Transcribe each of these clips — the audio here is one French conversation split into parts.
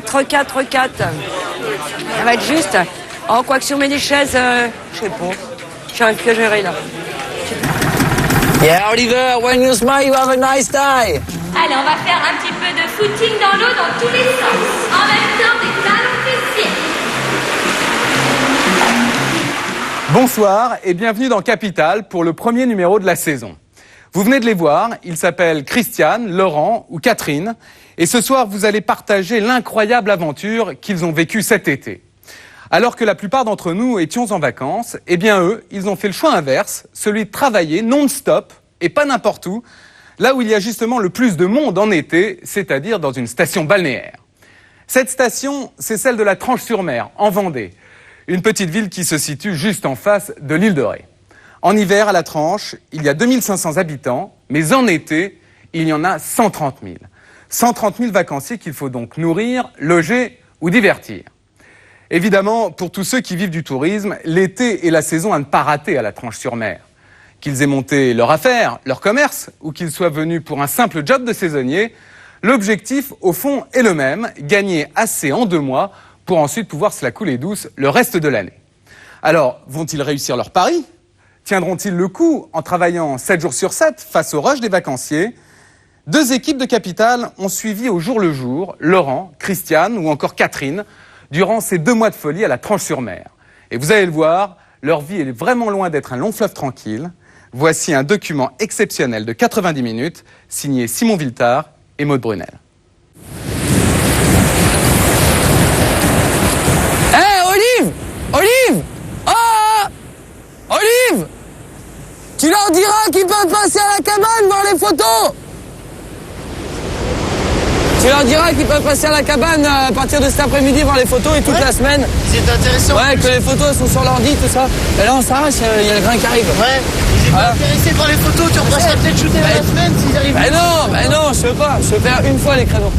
4. Ça va être juste. Oh, quoi que si on met des chaises, je sais pas. J'arrive plus à gérer là. Yeah, Oliver, when you smile, you have a nice day. Allez, on va faire un petit peu de footing dans l'eau dans tous les sens. En même temps, des talons fessiers. Bonsoir et bienvenue dans Capital pour le premier numéro de la saison. Vous venez de les voir, ils s'appellent Christiane, Laurent ou Catherine. Et ce soir, vous allez partager l'incroyable aventure qu'ils ont vécue cet été. Alors que la plupart d'entre nous étions en vacances, eh bien eux, ils ont fait le choix inverse, celui de travailler non-stop et pas n'importe où, là où il y a justement le plus de monde en été, c'est-à-dire dans une station balnéaire. Cette station, c'est celle de la Tranche-sur-Mer, en Vendée, une petite ville qui se situe juste en face de l'île de Ré. En hiver, à la Tranche, il y a 2500 habitants, mais en été, il y en a 130 000. 130 000 vacanciers qu'il faut donc nourrir, loger ou divertir. Évidemment, pour tous ceux qui vivent du tourisme, l'été est la saison à ne pas rater à la Tranche-sur-Mer. Qu'ils aient monté leur affaire, leur commerce, ou qu'ils soient venus pour un simple job de saisonnier, l'objectif, au fond, est le même, gagner assez en 2 mois pour ensuite pouvoir se la couler douce le reste de l'année. Alors, vont-ils réussir leur pari ? Tiendront-ils le coup en travaillant 7 jours sur 7 face au rush des vacanciers ? 2 équipes de Capital ont suivi au jour le jour Laurent, Christiane ou encore Catherine durant ces 2 mois de folie à la Tranche-sur-Mer. Et vous allez le voir, leur vie est vraiment loin d'être un long fleuve tranquille. Voici un document exceptionnel de 90 minutes, signé Simon Villetard et Maud Brunel. Olive! Oh! Olive! Tu leur diras qu'ils peuvent passer à la cabane voir les photos! Tu leur diras qu'ils peuvent passer à la cabane à partir de cet après-midi voir les photos et toute la semaine. C'est intéressant. Ouais, que les photos sont sur l'ordi, tout ça. Et là, on s'arrache, il y a le grain qui arrive. Ouais. Ils étaient intéressés par les photos, tu repasseras peut-être shooter la semaine s'ils arrivent. Non, je peux pas. Je peux faire une fois les créneaux.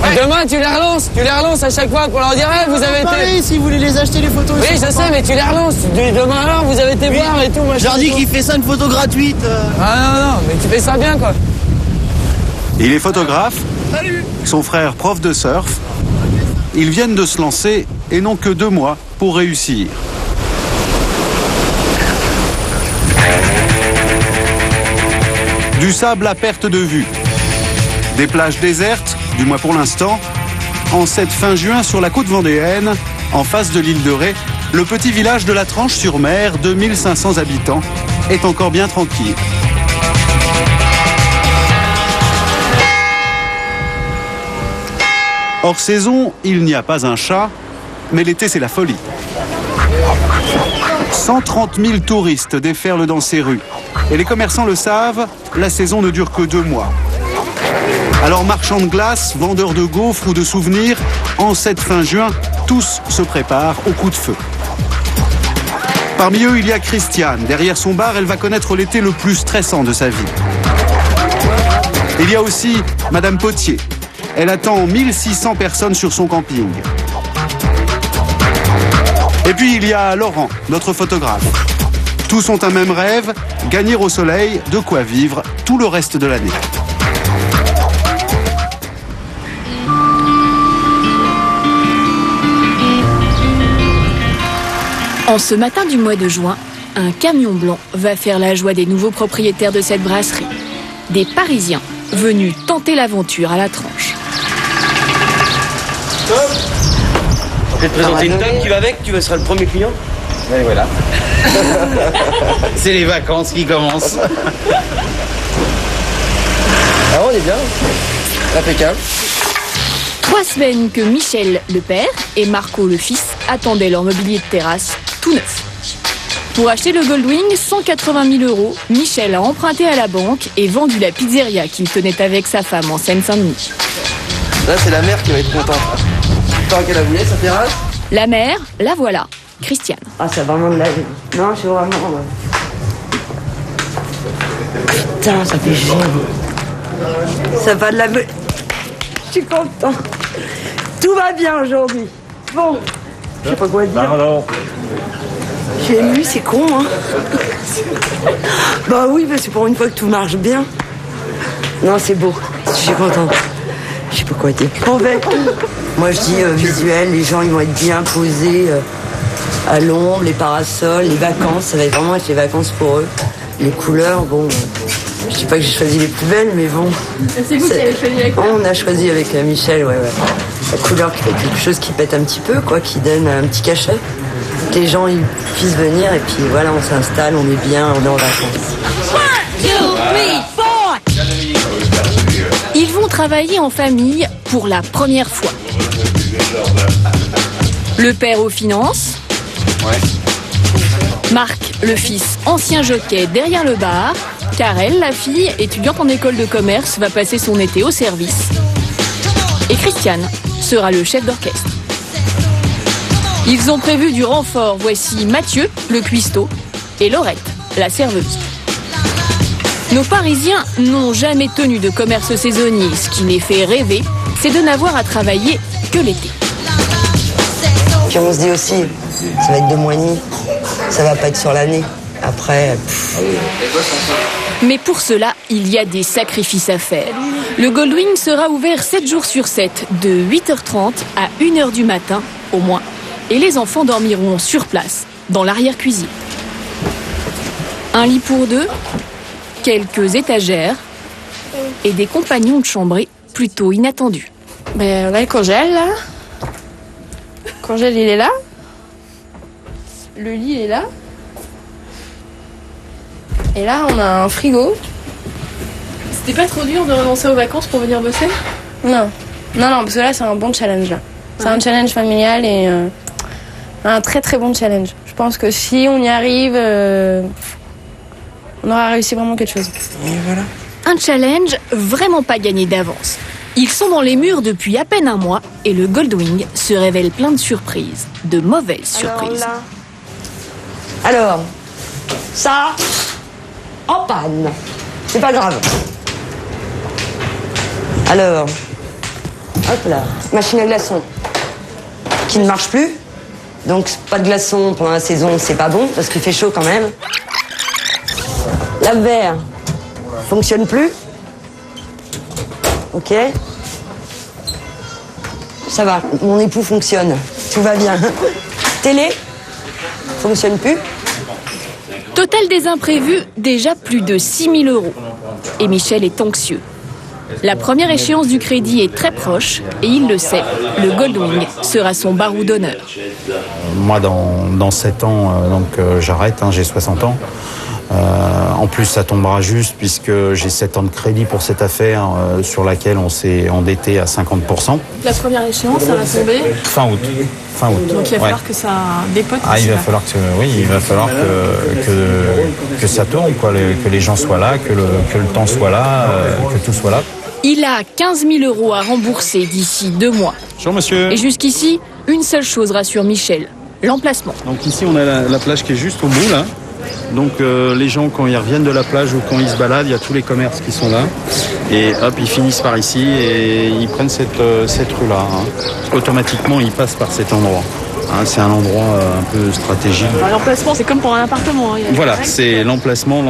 Ouais. Demain, tu les relances à chaque fois pour leur dire, vous avez été... Si vous voulez les acheter les photos. Oui, je sais, mais tu les relances. Demain alors, vous avez été voir et tout. Je leur dis qu'il fait 5 photos gratuites. Ah non, mais tu fais ça bien, quoi. Il est photographe. Salut. Son frère prof de surf. Ils viennent de se lancer et n'ont que 2 mois pour réussir. Du sable à perte de vue. Des plages désertes, du moins pour l'instant. En cette fin juin sur la côte vendéenne, en face de l'île de Ré, le petit village de la Tranche-sur-Mer, 2500 habitants, est encore bien tranquille. Hors saison, il n'y a pas un chat, mais l'été c'est la folie. 130 000 touristes déferlent dans ces rues. Et les commerçants le savent, la saison ne dure que 2 mois. Alors marchands de glace, vendeurs de gaufres ou de souvenirs, en cette fin juin, tous se préparent au coup de feu. Parmi eux, il y a Christiane. Derrière son bar, elle va connaître l'été le plus stressant de sa vie. Il y a aussi Madame Potier. Elle attend 1600 personnes sur son camping. Et puis il y a Laurent, notre photographe. Tous ont un même rêve, gagner au soleil, de quoi vivre tout le reste de l'année. En ce matin du mois de juin, un camion blanc va faire la joie des nouveaux propriétaires de cette brasserie. Des Parisiens venus tenter l'aventure à la Tranche. Je vais te présenter une dame qui va avec, tu seras le premier client. Et voilà. C'est les vacances qui commencent. Ah, on est bien. Impeccable. 3 semaines que Michel, le père, et Marco, le fils, attendaient leur mobilier de terrasse, tout neuf. Pour acheter le Goldwing, 180 000 €, Michel a emprunté à la banque et vendu la pizzeria qu'il tenait avec sa femme en Seine-Saint-Denis. Là, c'est la mère qui va être contente. Tant qu'elle a voulu, sa terrasse. La mère, la voilà, Christiane. Ah, c'est vraiment de la vie. Non, je suis vraiment... Putain, ça fait chier. Ça va de la... Je suis content. Tout va bien aujourd'hui. Bon, je sais pas quoi dire. Non. Je suis émue, c'est con, hein. Bah oui, parce que pour une fois que tout marche bien. Non, c'est beau. Je suis contente. Je sais pas quoi dire. On va... Moi je dis visuel, les gens ils vont être bien posés à l'ombre, les parasols, les vacances, ça va vraiment être les vacances pour eux. Les couleurs, bon, je dis pas que j'ai choisi les plus belles, mais bon. C'est vous qui avez choisi la couleur? On a choisi avec Michel, ouais. La couleur qui fait quelque chose qui pète un petit peu, quoi, qui donne un petit cachet. Que les gens ils puissent venir et puis voilà, on s'installe, on est bien, on est en vacances. 1, 2, 3, 4. Ils vont travailler en famille pour la première fois. Le père aux finances. Marc, le fils, ancien jockey derrière le bar. Karel, la fille, étudiante en école de commerce, va passer son été au service. Et Christiane sera le chef d'orchestre. Ils ont prévu du renfort. Voici Mathieu, le cuistot, et Laurette, la serveuse. Nos Parisiens n'ont jamais tenu de commerce saisonnier. Ce qui les fait rêver, c'est de n'avoir à travailler que l'été. Puis on se dit aussi, ça va être de Moigny, ça va pas être sur l'année. Après, Mais pour cela, il y a des sacrifices à faire. Le Goldwing sera ouvert 7 jours sur 7, de 8h30 à 1h du matin, au moins. Et les enfants dormiront sur place, dans l'arrière-cuisine. Un lit pour deux, quelques étagères et des compagnons de chambrée plutôt inattendus. Ben là, il congèle, là. Le congèle, il est là. Le lit, il est là. Et là, on a un frigo. C'était pas trop dur de renoncer aux vacances pour venir bosser? Non, parce que là, c'est un bon challenge, là. C'est un challenge familial et un très très bon challenge. Je pense que si on y arrive, on aura réussi vraiment quelque chose. et voilà. Un challenge vraiment pas gagné d'avance. Ils sont dans les murs depuis à peine un mois et le Goldwing se révèle plein de surprises, de mauvaises surprises. Alors, ça, en panne. C'est pas grave. Alors, hop là, machine à glaçons qui ne marche plus. Donc pas de glaçons pendant la saison, c'est pas bon parce qu'il fait chaud quand même. Lave-verre fonctionne plus. Ok. Ça va, mon époux fonctionne, tout va bien. Télé fonctionne plus. Total des imprévus, déjà plus de 6 000 €. Et Michel est anxieux. La première échéance du crédit est très proche et il le sait, le Goldwing sera son barreau d'honneur. Moi, dans 7 ans, j'arrête, j'ai 60 ans. En plus, ça tombera juste puisque j'ai 7 ans de crédit pour cette affaire sur laquelle on s'est endetté à 50%. La première échéance, ça va tomber Fin août. Donc il va falloir que ça dépote. Il va falloir que ça tourne, quoi, que les gens soient là, que le temps soit là, que tout soit là. Il a 15 000 € à rembourser d'ici 2 mois. Bonjour monsieur. Et jusqu'ici, une seule chose rassure Michel, l'emplacement. Donc ici on a la plage qui est juste au bout là. Donc les gens quand ils reviennent de la plage ou quand ils se baladent, il y a tous les commerces qui sont là. Et hop, ils finissent par ici et ils prennent cette rue-là. Automatiquement, ils passent par cet endroit. C'est un endroit un peu stratégique. L'emplacement, c'est comme pour un appartement. Voilà, c'est l'emplacement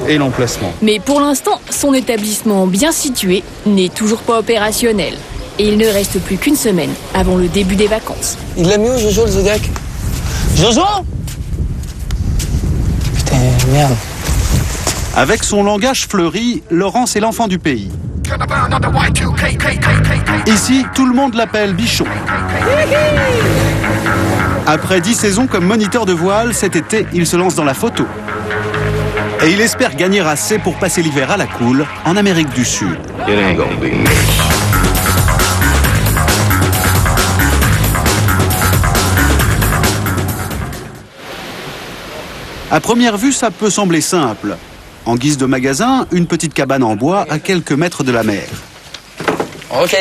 et l'emplacement. Mais pour l'instant, son établissement bien situé n'est toujours pas opérationnel. Et il ne reste plus qu'une semaine avant le début des vacances. Il l'a mis où, Jojo, le Zodiac? Jojo! Putain, merde. Avec son langage fleuri, Laurence est l'enfant du pays. Ici, tout le monde l'appelle Bichon. Après 10 saisons comme moniteur de voile, cet été, il se lance dans la photo. Et il espère gagner assez pour passer l'hiver à la cool en Amérique du Sud. À première vue, ça peut sembler simple. En guise de magasin, une petite cabane en bois à quelques mètres de la mer. Ok.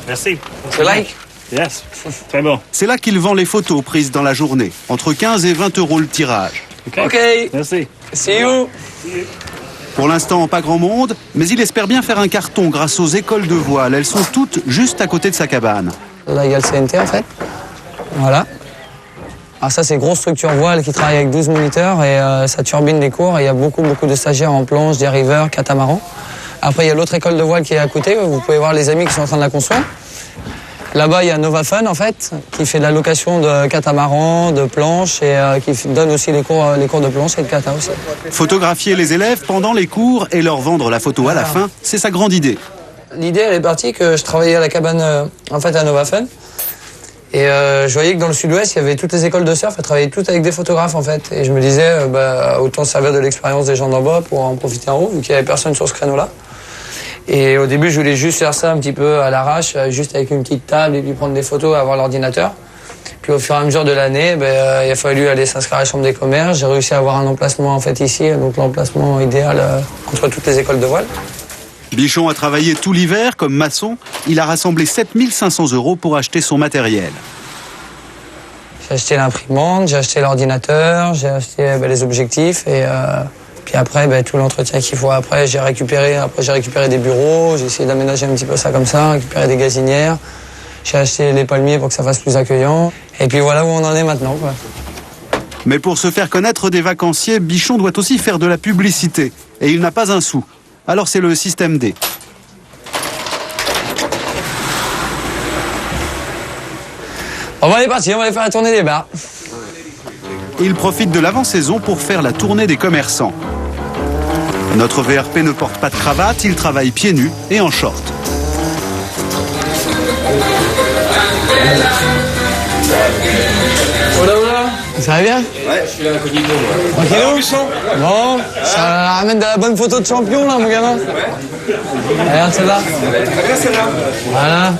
Merci. You like? Yes. Très bon. C'est là qu'il vend les photos prises dans la journée, entre 15 et 20 € le tirage. Ok. Merci. See you. Pour l'instant, pas grand monde, mais il espère bien faire un carton grâce aux écoles de voile. Elles sont toutes juste à côté de sa cabane. Là, il y a le CNT, en fait. Voilà. Alors ça, c'est grosse structure voile qui travaille avec 12 moniteurs et ça turbine des cours. Et il y a beaucoup de stagiaires en planche, dériveurs, catamarans. Après, il y a l'autre école de voile qui est à côté. Vous pouvez voir les amis qui sont en train de la construire. Là-bas, il y a Nova Fun, en fait, qui fait de la location de catamarans, de planches et qui donne aussi les cours de planche et de kata aussi. Photographier les élèves pendant les cours et leur vendre la photo à la fin, c'est sa grande idée. L'idée, elle est partie que je travaillais à la cabane, en fait, à Nova Fun. Et je voyais que dans le sud-ouest, il y avait toutes les écoles de surf, elles travaillaient toutes avec des photographes, en fait. Et je me disais, autant servir de l'expérience des gens d'en bas pour en profiter en haut, vu qu'il n'y avait personne sur ce créneau-là. Et au début, je voulais juste faire ça un petit peu à l'arrache, juste avec une petite table et puis prendre des photos, avoir l'ordinateur. Puis au fur et à mesure de l'année, il a fallu aller s'inscrire à la Chambre des commerces. J'ai réussi à avoir un emplacement en fait ici, donc l'emplacement idéal entre toutes les écoles de voile. Bichon a travaillé tout l'hiver comme maçon. Il a rassemblé 7 500 € pour acheter son matériel. J'ai acheté l'imprimante, j'ai acheté l'ordinateur, j'ai acheté les objectifs et... Puis après, tout l'entretien qu'il faut. Après, j'ai récupéré des bureaux, j'ai essayé d'aménager un petit peu ça comme ça, récupérer des gazinières. J'ai acheté les palmiers pour que ça fasse plus accueillant. Et puis voilà où on en est maintenant, quoi. Mais pour se faire connaître des vacanciers, Bichon doit aussi faire de la publicité. Et il n'a pas un sou. Alors c'est le système D. On va aller partir, on va aller faire la tournée des bars. Il profite de l'avant-saison pour faire la tournée des commerçants. Notre VRP ne porte pas de cravate, il travaille pieds nus et en short. Oula, ça va bien? Ouais, je suis là incognito, moi. Tranquillou? Bon, ça ramène de la bonne photo de champion, là, mon gamin. Regarde celle-là. Voilà.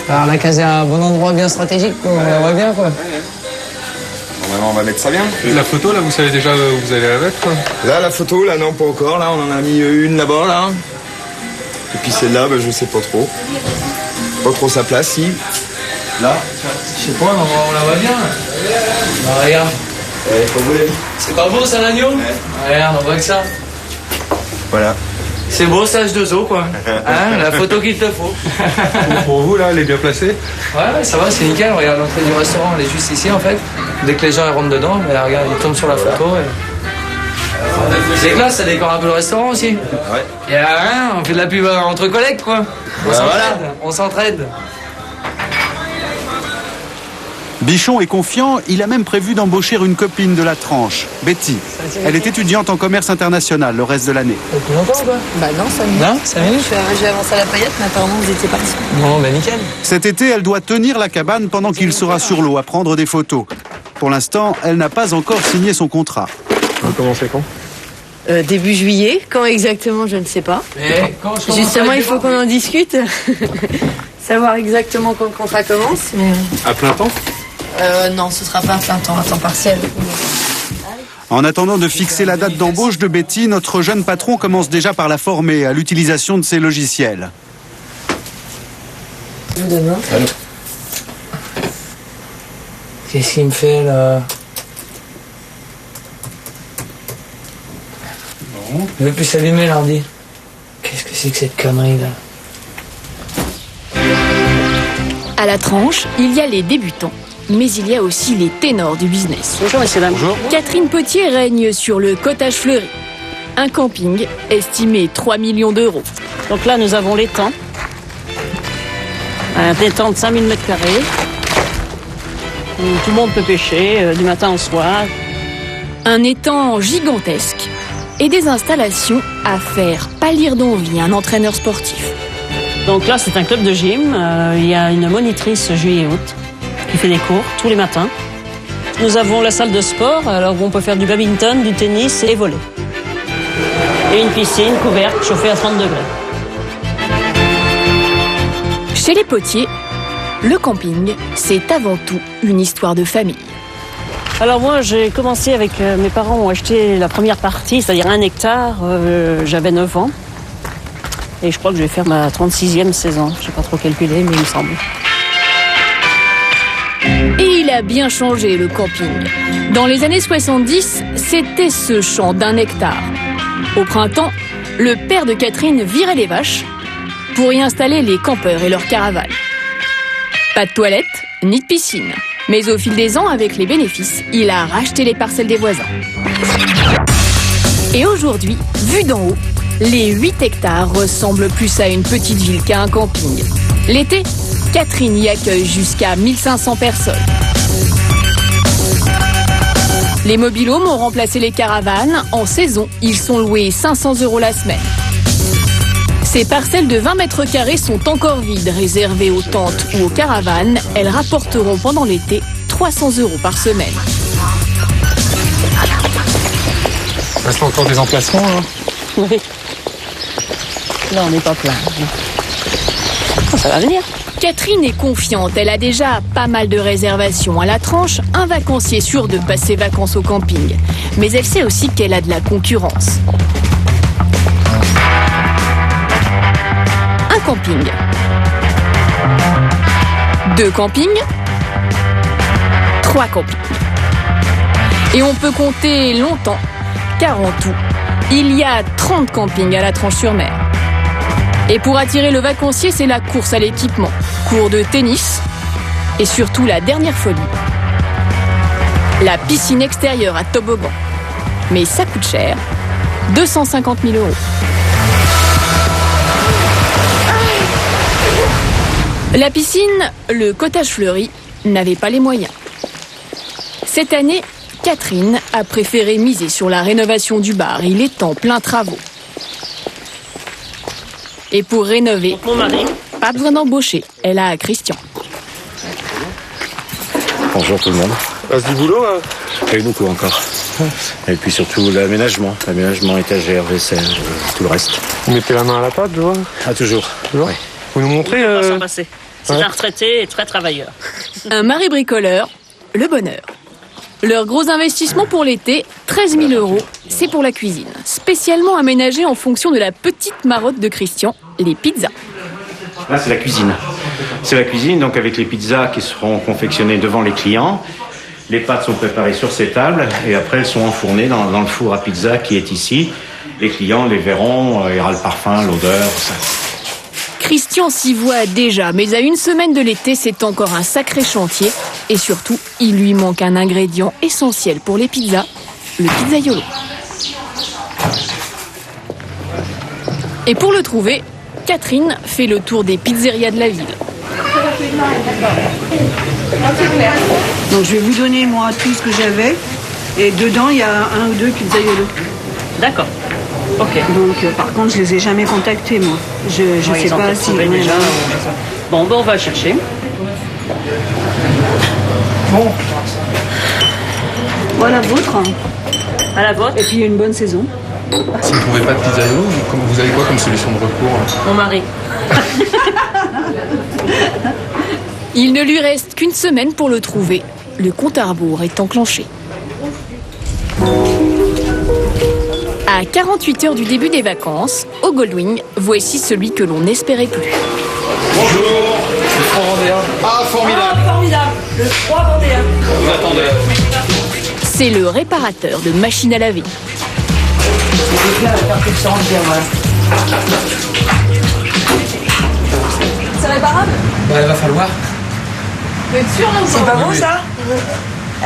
Alors, on a casé un bon endroit bien stratégique, quoi. On la voit bien, quoi. On va mettre ça bien. La photo, là, vous savez déjà où vous allez la mettre? Là, la photo, là, non, pas encore. Là, on en a mis une là-bas, là. Et puis celle-là, je sais pas trop. Pas trop sa place, si. Là. Je sais pas, on la voit bien. Bah, regarde. C'est pas beau, ça, l'agneau? Regarde, on voit que ça. Voilà. C'est beau, stage de zoo, quoi. Hein, la photo qu'il te faut. Pour vous, là, elle est bien placée? Ouais, ça va, c'est nickel. Regarde, l'entrée du restaurant, elle est juste ici, en fait. Dès que les gens ils rentrent dedans, regarde, ils tombent sur la photo. Et... C'est classe, ça décore un peu le restaurant aussi. Ouais. Et rien, on fait de la pub entre collègues, quoi. On s'entraide. Bichon est confiant, il a même prévu d'embaucher une copine de la tranche, Betty. Elle est étudiante en commerce international le reste de l'année. Depuis longtemps ou quoi? Bah non, 5 minutes. Non, 5 minutes? J'ai avancé à la paillette, mais apparemment vous étiez partis. Bon, nickel. Cet été, elle doit tenir la cabane pendant qu'il sera sur l'eau à prendre des photos. Pour l'instant, elle n'a pas encore signé son contrat. On va commencer quand? Début juillet, quand exactement, je ne sais pas. Justement, il faut qu'on en discute. Savoir exactement quand le contrat commence. Mais... À plein temps? Non, ce sera pas à plein temps, à temps partiel. En attendant de fixer la date d'embauche de Betty, notre jeune patron commence déjà par la former à l'utilisation de ses logiciels. Demain. Qu'est-ce qu'il me fait là? Non. Il veut plus s'allumer l'ordi. Qu'est-ce que c'est que cette connerie là? À la tranche, il y a les débutants, mais il y a aussi les ténors du business. Bonjour, messieurs, dames. Bonjour. Catherine Potier règne sur le Cottage Fleury, un camping estimé 3 millions d'euros. Donc là, nous avons l'étang. Un étang de 5000 m². Tout le monde peut pêcher du matin au soir. Un étang gigantesque et des installations à faire pâlir d'envie un entraîneur sportif. Donc là, c'est un club de gym. Il y a une monitrice juillet-août qui fait des cours tous les matins. Nous avons la salle de sport, alors où on peut faire du badminton, du tennis et volley. Et une piscine couverte, chauffée à 30 degrés. Chez les Potiers, le camping, c'est avant tout une histoire de famille. Alors moi, j'ai commencé avec mes parents ont acheté la première partie, c'est-à-dire 1 hectare. J'avais 9 ans. Et je crois que je vais faire ma 36e saison. Je ne sais pas trop calculer, mais il me semble. Et il a bien changé, le camping. Dans les années 70, c'était ce champ d'1 hectare. Au printemps, le père de Catherine virait les vaches pour y installer les campeurs et leurs caravanes. Pas de toilette, ni de piscine. Mais au fil des ans, avec les bénéfices, il a racheté les parcelles des voisins. Et aujourd'hui, vu d'en haut, les 8 hectares ressemblent plus à une petite ville qu'à un camping. L'été, Catherine y accueille jusqu'à 1500 personnes. Les mobil-homes ont remplacé les caravanes. En saison, ils sont loués 500 € la semaine. Ces parcelles de 20 mètres carrés sont encore vides, réservées aux tentes ou aux caravanes. Elles rapporteront pendant l'été 300 € par semaine. Il reste encore des emplacements, hein. Oui. Là, on n'est pas plein. Ça va venir. Catherine est confiante, elle a déjà pas mal de réservations. À la tranche, un vacancier sur 2 passe ses vacances au camping. Mais elle sait aussi qu'elle a de la concurrence. Un camping. 2 campings. 3 campings. Et on peut compter longtemps, car en tout, il y a 30 campings à la Tranche-sur-Mer. Et pour attirer le vacancier, c'est la course à l'équipement. Cours de tennis et surtout la dernière folie, la piscine extérieure à toboggan. Mais ça coûte cher, 250 000 €. La piscine, le cottage fleuri, n'avait pas les moyens. Cette année, Catherine a préféré miser sur la rénovation du bar. Il est en plein travaux. Et pour rénover, mon mari, pas besoin d'embaucher. Elle a Christian. Bonjour tout le monde. Passe du boulot, hein. Et beaucoup encore. Et puis surtout l'aménagement, étagère, vaisselle, tout le reste. Vous mettez la main à la pâte, je vois. Ah, toujours. Oui. Vous nous montrez on va s'en passer. C'est un retraité et très travailleur. Un mari bricoleur, le bonheur. Leur gros investissement pour l'été, 13 000 €, c'est pour la cuisine. Spécialement aménagée en fonction de la petite marotte de Christian, les pizzas. Là, c'est la cuisine. C'est la cuisine, donc avec les pizzas qui seront confectionnées devant les clients. Les pâtes sont préparées sur ces tables et après elles sont enfournées dans le four à pizza qui est ici. Les clients les verront, il y aura le parfum, l'odeur, ça. Christian s'y voit déjà, mais à une semaine de l'été, c'est encore un sacré chantier. Et surtout, il lui manque un ingrédient essentiel pour les pizzas, le pizzaiolo. Et pour le trouver, Catherine fait le tour des pizzerias de la ville. Donc je vais vous donner moi tout ce que j'avais. Et dedans, il y a 1 ou 2 pizzaiolo. D'accord. Ok. Donc par contre, je les ai jamais contactés, moi. Je sais pas si... déjà. Bon, ben on va chercher. Bon. Voilà la vôtre. À la vôtre. Et puis une bonne saison. Si vous ne trouvez pas de pizzaïolo, vous avez quoi comme solution de recours? Mon mari. Il ne lui reste qu'une semaine pour le trouver. Le compte à rebours est enclenché. À 48 heures du début des vacances, au Goldwing, voici celui que l'on n'espérait plus. Bonjour, le 3 vendéen. Ah, formidable. Ah, formidable. Le 3 vendéen. Vous attendez. C'est le réparateur de machines à laver. C'est réparable? Bah, il va falloir. Vous êtes sûr, non? C'est pas bon, ça?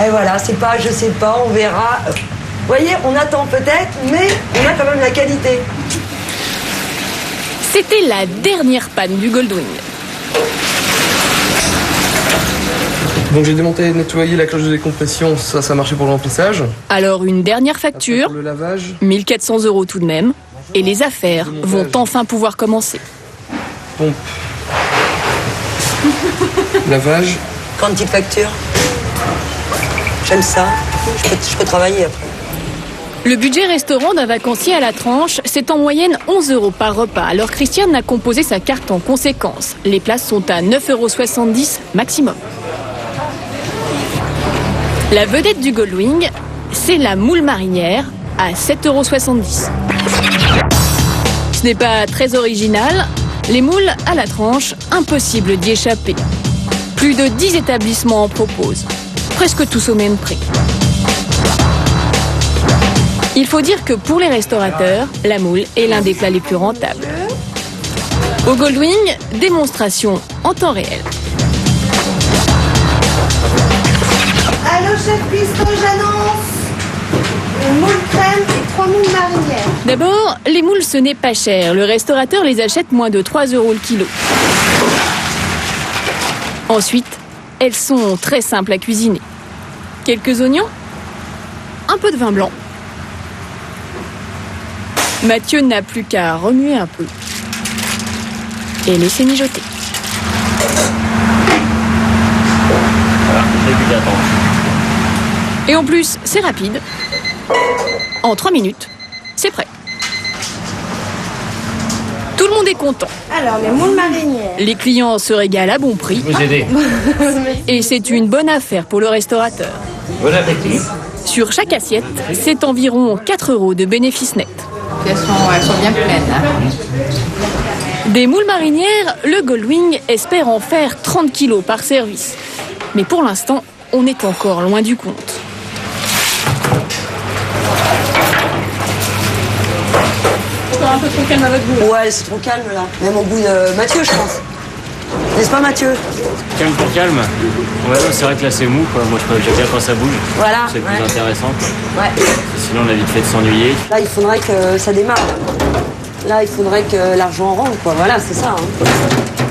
Et voilà, c'est pas, je sais pas, on verra. Vous voyez, on attend peut-être, mais on a quand même la qualité. C'était la dernière panne du Goldwing. Donc j'ai démonté et nettoyé la cloche de décompression, ça a marché pour le remplissage. Alors une dernière facture, Après, pour le lavage, 1400 € tout de même, et les affaires vont enfin pouvoir commencer. pompe, lavage. Quand petite facture. J'aime ça. Je peux travailler après. Le budget restaurant d'un vacancier à la tranche, c'est en moyenne 11 € par repas. Alors Christiane a composé sa carte en conséquence. Les places sont à 9,70 € maximum. La vedette du Goldwing, c'est la moule marinière à 7,70 €. Ce n'est pas très original. Les moules à la tranche, impossible d'y échapper. Plus de 10 établissements en proposent. Presque tous au même prix. Il faut dire que pour les restaurateurs, la moule est l'un des plats les plus rentables. Au Goldwing, démonstration en temps réel. Allô, chef Piston, j'annonce une moule crème et 3 moules marinières. D'abord, les moules, ce n'est pas cher. Le restaurateur les achète moins de 3 € le kilo. Ensuite, elles sont très simples à cuisiner. Quelques oignons, un peu de vin blanc. Mathieu n'a plus qu'à remuer un peu et laisser mijoter. Voilà, j'ai plus qu'à attendre. Et en plus, c'est rapide. En 3 minutes, c'est prêt. Tout le monde est content. Alors, les moules marinières. Les clients se régalent à bon prix. Vous aider. Et c'est une bonne affaire pour le restaurateur. Bon appétit. Sur chaque assiette, c'est environ 4 € de bénéfice net. Elles sont bien pleines. Hein. Des moules marinières, le Goldwing espère en faire 30 kilos par service. Mais pour l'instant, on est encore loin du compte. Encore un peu trop calme à votre goût. Ouais, c'est trop calme là. Même au goût de Mathieu, je pense. N'est-ce pas, Mathieu? Calme pour calme. Ouais, c'est vrai que là c'est mou, quoi. Moi j'aime bien quand ça bouge. Voilà. C'est plus intéressant, quoi. Ouais. Sinon on a vite fait de s'ennuyer. Là, il faudrait que ça démarre. Là, il faudrait que l'argent rentre, quoi. Voilà, c'est ça. Hein.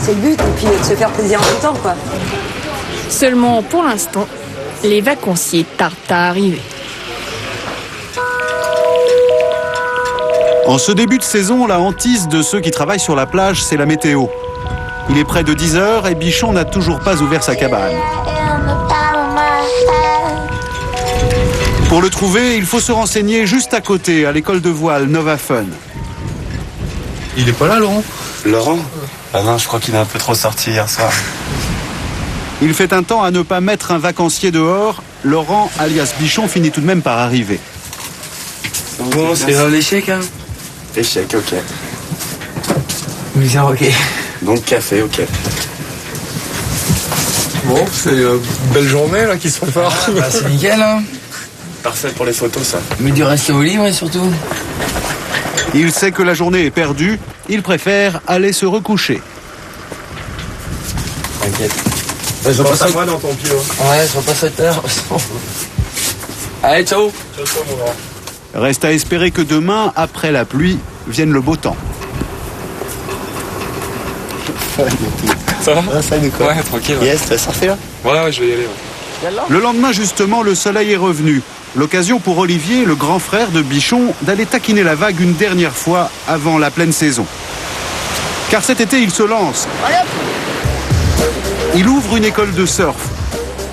C'est le but, et puis de se faire plaisir en même temps, quoi. Seulement, pour l'instant, les vacanciers tardent à arriver. En ce début de saison, la hantise de ceux qui travaillent sur la plage, c'est la météo. Il est près de 10 h et Bichon n'a toujours pas ouvert sa cabane. Pour le trouver, il faut se renseigner juste à côté, à l'école de voile Nova Fun. Il est pas là, Laurent? Laurent? Ah non, je crois qu'il est un peu trop sorti hier soir. Il fait un temps à ne pas mettre un vacancier dehors. Laurent, alias Bichon, finit tout de même par arriver. Bon, c'est l'échec, hein? Échec, ok. Bien, ok. Donc café, ok. Bon, c'est une belle journée là qui se prépare. Bah, c'est nickel, hein. Parfait pour les photos, ça. Mais du resto au libre, surtout. Il sait que la journée est perdue. Il préfère aller se recoucher. T'inquiète. Je Pense à moi dans ton pied. Ouais, je repasse 7 heures. Allez, ciao. Ciao, mon grand. Reste à espérer que demain, après la pluie, vienne le beau temps. Ça va? Ah, ça nous quoi? Ouais, tranquille. Yes, tu vas surfer là? Ouais, je vais y aller. Ouais. Le lendemain, justement, le soleil est revenu. L'occasion pour Olivier, le grand frère de Bichon, d'aller taquiner la vague une dernière fois avant la pleine saison. Car cet été, il se lance. Il ouvre une école de surf.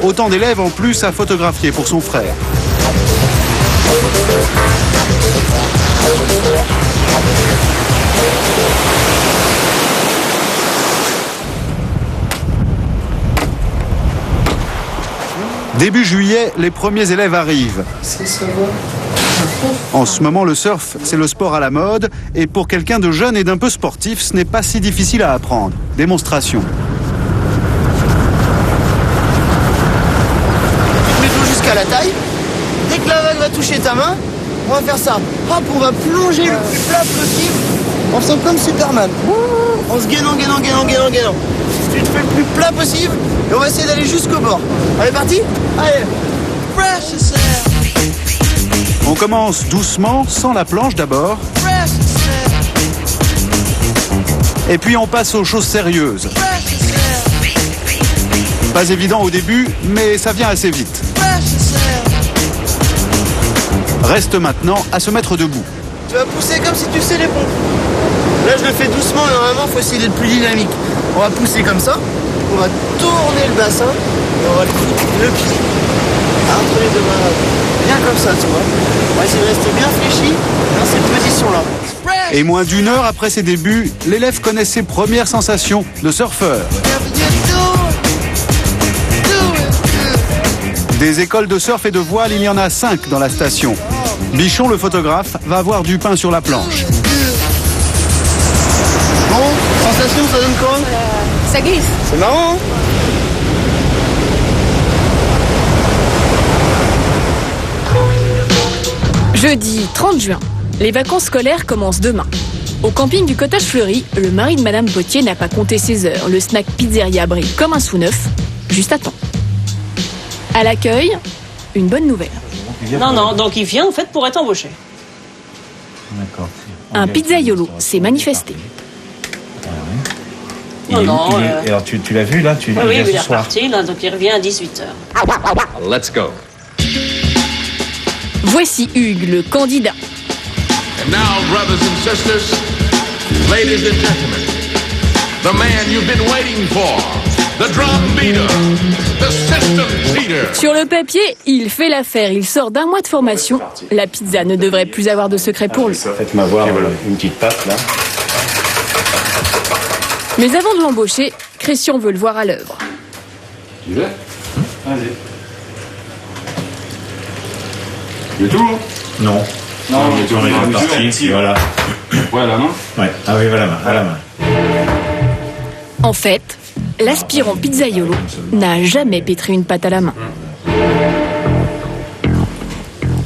Autant d'élèves en plus à photographier pour son frère. Début juillet, les premiers élèves arrivent. En ce moment, le surf, c'est le sport à la mode. Et pour quelqu'un de jeune et d'un peu sportif, ce n'est pas si difficile à apprendre. Démonstration. Tu mets tout jusqu'à la taille. Dès que la vague va toucher ta main, on va faire ça. Hop, on va plonger le plus plat possible en faisant comme Superman. En se gainant. Tu te fais le plus plat possible et on va essayer d'aller jusqu'au bord. Allez, parti? Allez. On commence doucement, sans la planche d'abord. Et puis on passe aux choses sérieuses. Pas évident au début, mais ça vient assez vite. Reste maintenant à se mettre debout. Tu vas pousser comme si tu sais les pompes. Là, je le fais doucement et normalement, il faut essayer d'être plus dynamique. On va pousser comme ça. On va tourner le bassin et on va foutre le pied entre les deux mains. Bien comme ça, tu vois. On va essayer de rester bien fléchi dans cette position-là. Et moins d'une heure après ses débuts, l'élève connaît ses premières sensations de surfeur. Des écoles de surf et de voile, il y en a 5 dans la station. Bichon, le photographe, va avoir du pain sur la planche. Bon, sensation, ça donne quoi? Ça glisse. C'est marrant, hein? Jeudi 30 juin, les vacances scolaires commencent demain. Au camping du Cottage Fleuri, le mari de Madame Potier n'a pas compté ses heures. Le snack pizzeria brille comme un sous-neuf, juste à temps. À l'accueil, une bonne nouvelle. Non, donc il vient en fait pour être embauché. D'accord. Un pizzaiolo s'est manifesté. Alors tu l'as vu là, oui, il est reparti, là, donc il revient à 18h. Let's go. Voici Hugues, le candidat. And now, brothers and sisters, ladies and gentlemen, the man you've been waiting for, the drum beater, the system cheater. Sur le papier, il fait l'affaire. Il sort d'1 mois de formation. La pizza ne devrait plus avoir de secret pour lui. Faites-moi voir une petite pâte là. Mais avant de l'embaucher, Christian veut le voir à l'œuvre. Tu veux? Vas-y. Le tour? Non. Non, le tour est parti. Voilà. Ouais, à la main? Ouais. Ah oui, voilà, à la main. En fait, l'aspirant pizzaiolo n'a jamais pétri une pâte à la main.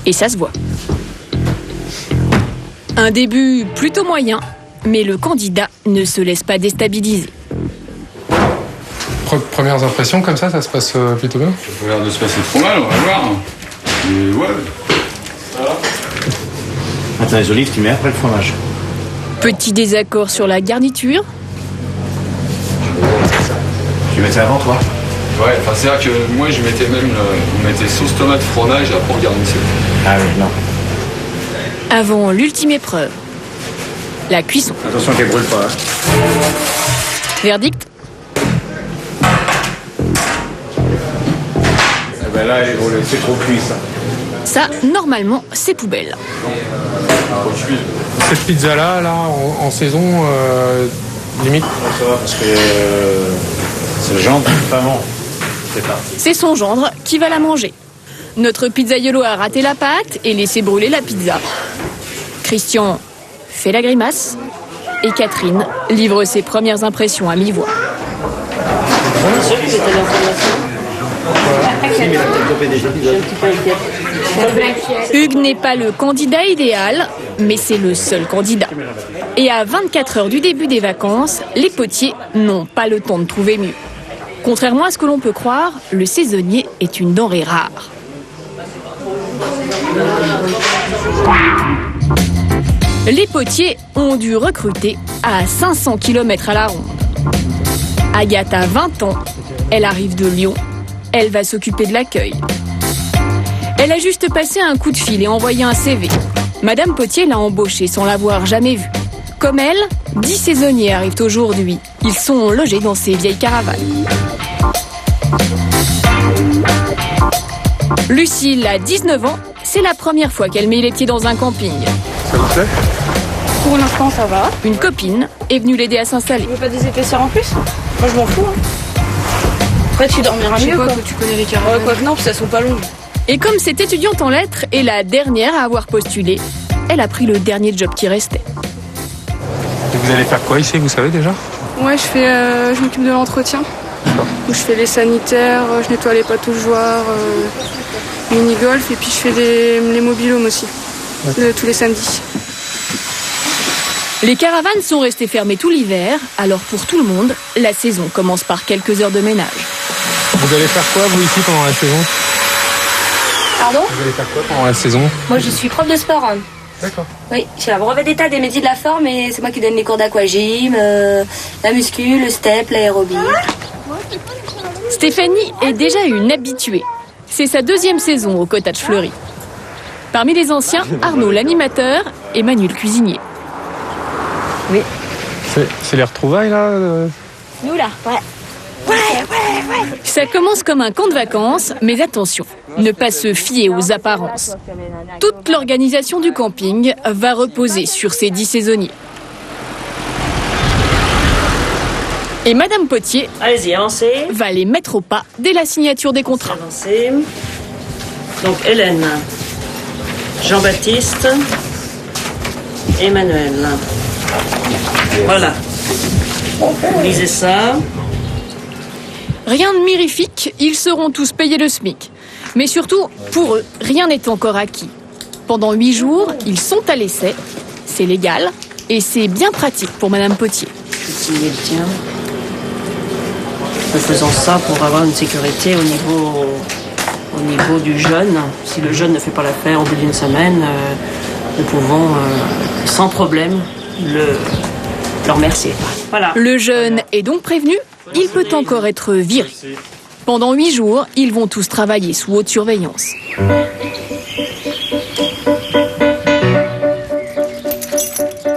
Et ça se voit. Un début plutôt moyen, mais le candidat ne se laisse pas déstabiliser. Premières impressions comme ça se passe plutôt bien? Ça a l'air de se passer trop mal, on va voir. Mais ouais. Attends, les olives, tu mets après le fromage. Petit désaccord sur la garniture. Tu mettais avant toi? Ouais, enfin c'est vrai que moi je mettais même on mettait sauce tomate fromage et après on garnissait. Ah oui, non. Avant l'ultime épreuve, la cuisson. Attention qu'elle brûle pas. Hein. Verdict? Eh ben là, elle est brûlée, c'est trop cuit ça. Ça, normalement, c'est poubelle. Cette pizza-là, en saison, limite. Ça va parce que c'est le genre de maman. C'est parti. C'est son gendre qui va la manger. Notre pizzaiolo a raté la pâte et laissé brûler la pizza. Christian fait la grimace et Catherine livre ses premières impressions à mi-voix. Hugues n'est pas le candidat idéal, mais c'est le seul candidat. Et à 24 heures du début des vacances, les potiers n'ont pas le temps de trouver mieux. Contrairement à ce que l'on peut croire, le saisonnier est une denrée rare. Les potiers ont dû recruter à 500 km à la ronde. Agathe a 20 ans, elle arrive de Lyon, elle va s'occuper de l'accueil. Elle a juste passé un coup de fil et envoyé un CV. Madame Potier l'a embauchée sans l'avoir jamais vue. Comme elle, 10 saisonniers arrivent aujourd'hui. Ils sont logés dans ces vieilles caravanes. Lucille a 19 ans, c'est la première fois qu'elle met les pieds dans un camping. Ça vous plaît? Pour l'instant, ça va. Une copine est venue l'aider à s'installer. Tu veux pas des épaisseurs en plus? Moi, je m'en fous. Après, tu dormiras mieux, quoi. Tu connais les caravanes. Ouais, quoi que non, parce qu'elles sont pas longues. Et comme cette étudiante en lettres est la dernière à avoir postulé, elle a pris le dernier job qui restait. Et vous allez faire quoi ici, vous savez déjà? Ouais, je m'occupe de l'entretien. Où je fais les sanitaires, je nettoie les potes aux joueurs, mini-golf, et puis je fais les mobil-homes aussi, tous les samedis. Les caravanes sont restées fermées tout l'hiver, alors pour tout le monde, la saison commence par quelques heures de ménage. Vous allez faire quoi, vous, ici, pendant la saison? Pardon? Vous allez faire quoi pendant la saison? Moi, je suis prof de sport. Hein. D'accord. Oui, j'ai un brevet d'état des métiers de la forme et c'est moi qui donne les cours d'aquagym, la muscu, le step, l'aérobie. Stéphanie est déjà une habituée. C'est sa 2e saison au Cottage Fleury. Parmi les anciens, Arnaud l'animateur et Manu le cuisinier. Oui. C'est les retrouvailles, là Nous, là, ouais. Ça commence comme un camp de vacances, mais attention, ne pas se fier aux apparences. Toute l'organisation du camping va reposer sur ces 10 saisonniers. Et Madame Potier Allez-y, avancez. Va les mettre au pas dès la signature des contrats. Avancez. Donc Hélène, Jean-Baptiste, Emmanuel. Voilà. Lisez ça. Rien de mirifique, ils seront tous payés le SMIC. Mais surtout, pour eux, rien n'est encore acquis. Pendant 8 jours, ils sont à l'essai, c'est légal, et c'est bien pratique pour Madame Potier. Je vais signer le tien. Nous faisons ça pour avoir une sécurité au niveau du jeune. Si le jeune ne fait pas l'affaire au bout d'une semaine, nous pouvons sans problème leur remercier. Voilà. Le jeune est donc prévenu, il peut encore être viré. Pendant 8 jours, ils vont tous travailler sous haute surveillance.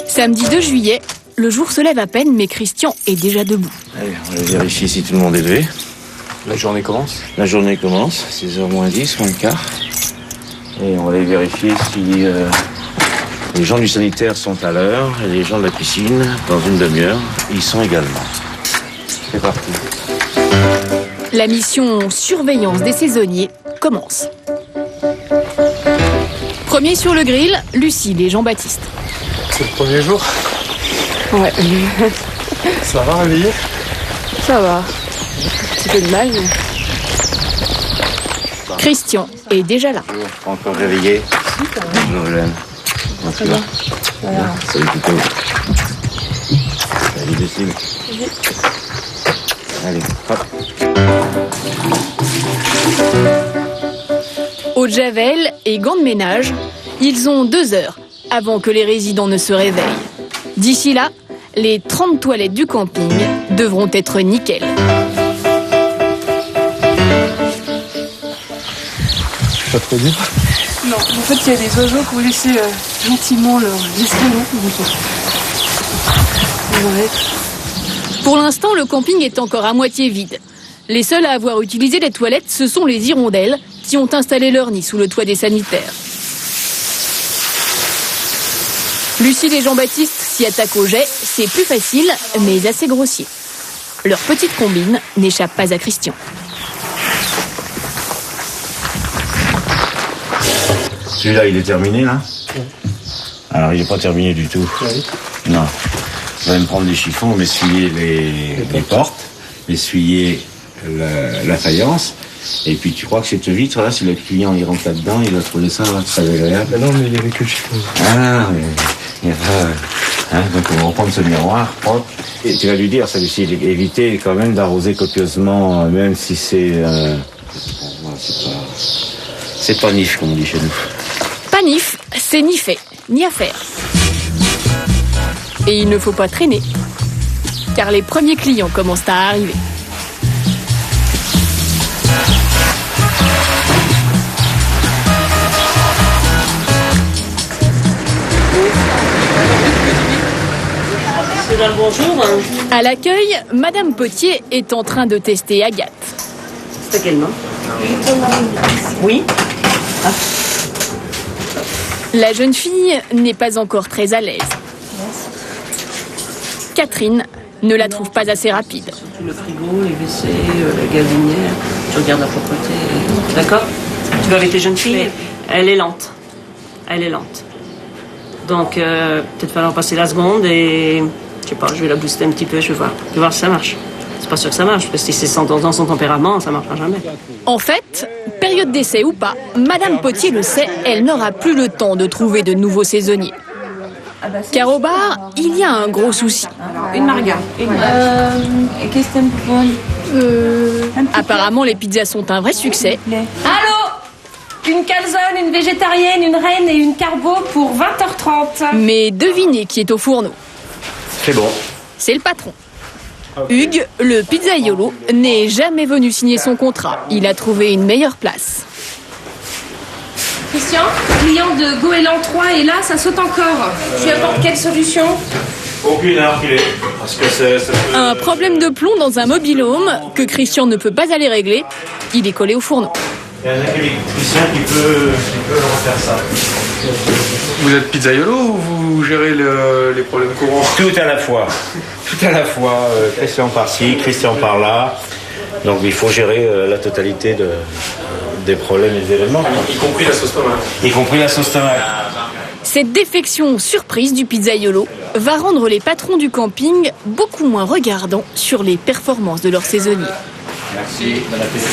Samedi 2 juillet, le jour se lève à peine, mais Christian est déjà debout. Allez, on va vérifier si tout le monde est levé. La journée commence. La journée commence, 6h moins 10, moins le quart. Et on va aller vérifier si les gens du sanitaire sont à l'heure et les gens de la piscine, dans une demi-heure, ils sont également. C'est parti. La mission surveillance des saisonniers commence. Premier sur le grill, Lucille et Jean-Baptiste. C'est le premier jour. Ouais. Ça va, réveiller? Ça va. Un petit peu de mal, mais... Christian est déjà là. Pas encore réveillé. Bonjour Hélène. Comment tu vas? Voilà. Salut Tito. Salut Lucille. Allez, hop. Eau de javel et gants de ménage, ils ont 2 heures avant que les résidents ne se réveillent. D'ici là, les 30 toilettes du camping devront être nickel. Pas trop dur. Non, en fait, il y a des oiseaux qui ont laissé gentiment leur excrément. Pour l'instant, le camping est encore à moitié vide. Les seuls à avoir utilisé les toilettes, ce sont les hirondelles qui ont installé leur nid sous le toit des sanitaires. Lucille et Jean-Baptiste s'y attaquent au jet, c'est plus facile, mais assez grossier. Leur petite combine n'échappe pas à Christian. Celui-là, il est terminé, là? Alors, il n'est pas terminé du tout. Oui. Non. On va me prendre des chiffons, m'essuyer les portes, m'essuyer la faïence. Et puis, tu crois que cette vitre-là, si le client il rentre là-dedans, il va trouver ça très agréable? Mais non, mais il n'y avait que le chiffon. Ah, mais il y a pas... Hein, donc, on va reprendre ce miroir propre. Et tu vas lui dire, ça aussi, éviter quand même d'arroser copieusement, même si c'est... C'est pas nif, comme on dit chez nous. Pas nif, c'est ni fait, ni à faire. Et il ne faut pas traîner, car les premiers clients commencent à arriver. C'est là le bonjour. À l'accueil, Madame Potier est en train de tester Agathe. C'est quel nom? Oui. Ah. La jeune fille n'est pas encore très à l'aise. Catherine ne la trouve pas assez rapide. Le frigo, les WC, la gazinière, tu regardes la propreté. D'accord? Tu vas avec les jeunes filles? Elle est lente. Elle est lente. Donc, peut-être falloir passer la seconde et... Je sais pas, je vais la booster un petit peu, je vais voir si ça marche. C'est pas sûr que ça marche, parce que si c'est dans son tempérament, ça marchera jamais. En fait, période d'essai ou pas, Madame Potier le sait, elle n'aura plus le temps de trouver de nouveaux saisonniers. Car au bar, il y a un gros souci. Une marga. Qu'est-ce que t'aimes pour Apparemment, les pizzas sont un vrai succès. Allô? Une calzone, une végétarienne, une reine et une carbo pour 20h30. Mais devinez qui est au fourneau. C'est bon. C'est le patron. Hugues, le pizzaiolo, n'est jamais venu signer son contrat. Il a trouvé une meilleure place. Christian, client de Goéland 3 est là, ça saute encore. Tu apportes quelle solution? Aucune heure qu'il est. Parce que ça peut... Un problème de plomb dans un mobil-home que Christian ne peut pas aller régler. Il est collé au fourneau. Il y a un électricien qui peut refaire ça. Vous êtes pizzaiolo ou vous gérez les problèmes courants? Tout à la fois. Tout à la fois. Christian par-ci, Christian par-là. Donc il faut gérer la totalité des problèmes et des événements. Y compris la sauce tomate. Y compris la sauce tomate. Cette défection surprise du pizzaiolo va rendre les patrons du camping beaucoup moins regardants sur les performances de leurs saisonniers. Merci, bon appétit.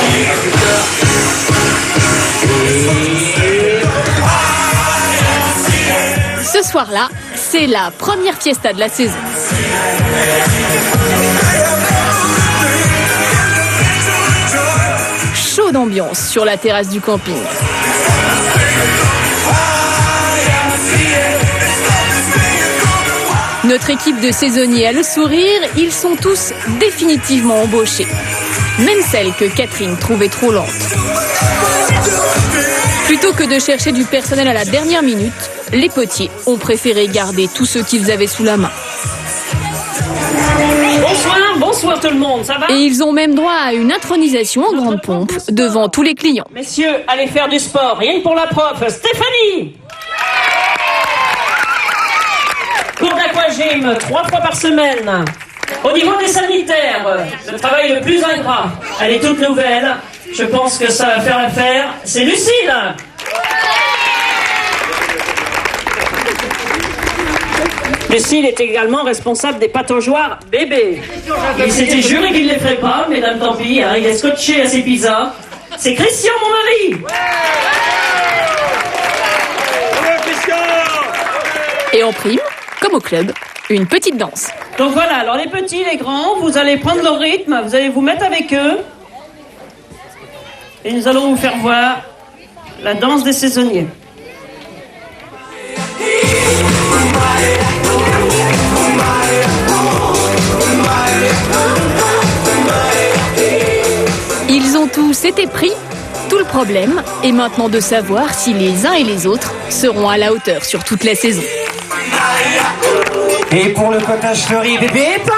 Ce soir-là, c'est la première fiesta de la saison. Chaud d'ambiance sur la terrasse du camping. Notre équipe de saisonniers a le sourire, ils sont tous définitivement embauchés. Même celle que Catherine trouvait trop lente. Plutôt que de chercher du personnel à la dernière minute, les potiers ont préféré garder tous ceux qu'ils avaient sous la main. Bonsoir tout le monde, ça va? Et ils ont même droit à une intronisation en grande pompe devant tous les clients. Messieurs, allez faire du sport, rien que pour la prof, Stéphanie! Cours d'aquagym, 3 fois par semaine. Au niveau des sanitaires, le travail le plus ingrat. Elle est toute nouvelle. Je pense que ça va faire l'affaire. C'est Lucille. Lucille est également responsable des pataugeoires bébés. Il s'était juré qu'il ne les ferait pas, mesdames, tant pis. Hein, il est scotché à ses pizzas. C'est Christian, mon mari. Et en prime, comme au club, une petite danse. Donc voilà, alors les petits, les grands, vous allez prendre leur rythme, vous allez vous mettre avec eux. Et nous allons vous faire voir la danse des saisonniers. Ils ont tous été pris. Tout le problème est maintenant de savoir si les uns et les autres seront à la hauteur sur toute la saison. Et pour le cottage fleuri, bébé Pain.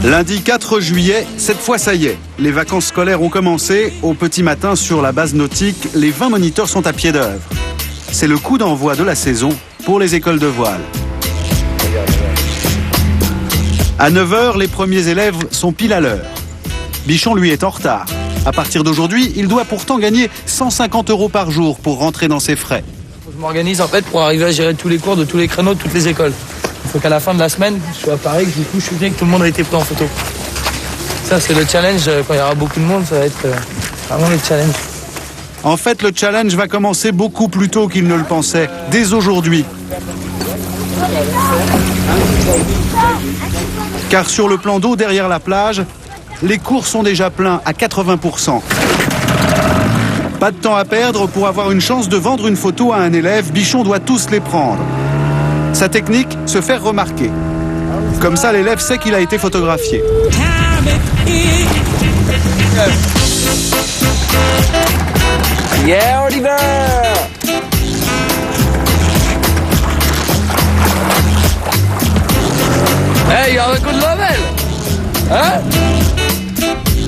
Lundi 4 juillet, cette fois ça y est, les vacances scolaires ont commencé. Au petit matin sur la base nautique, les 20 moniteurs sont à pied d'œuvre. C'est le coup d'envoi de la saison pour les écoles de voile. À 9h, les premiers élèves sont pile à l'heure. Bichon, lui, est en retard. À partir d'aujourd'hui, il doit pourtant gagner 150 € par jour pour rentrer dans ses frais. Je m'organise en fait pour arriver à gérer tous les cours de tous les créneaux de toutes les écoles. Il faut qu'à la fin de la semaine, je sois à Paris, que du coup je suis bien que tout le monde a été pris en photo. Ça c'est le challenge, quand il y aura beaucoup de monde, ça va être vraiment le challenge. En fait, le challenge va commencer beaucoup plus tôt qu'il ne le pensait, dès aujourd'hui. Car sur le plan d'eau derrière la plage, les cours sont déjà pleins à 80%. Pas de temps à perdre pour avoir une chance de vendre une photo à un élève, Bichon doit tous les prendre. Sa technique, se faire remarquer. Comme ça, l'élève sait qu'il a été photographié. Yeah, Oliver! Hey, you have a good level! Hein?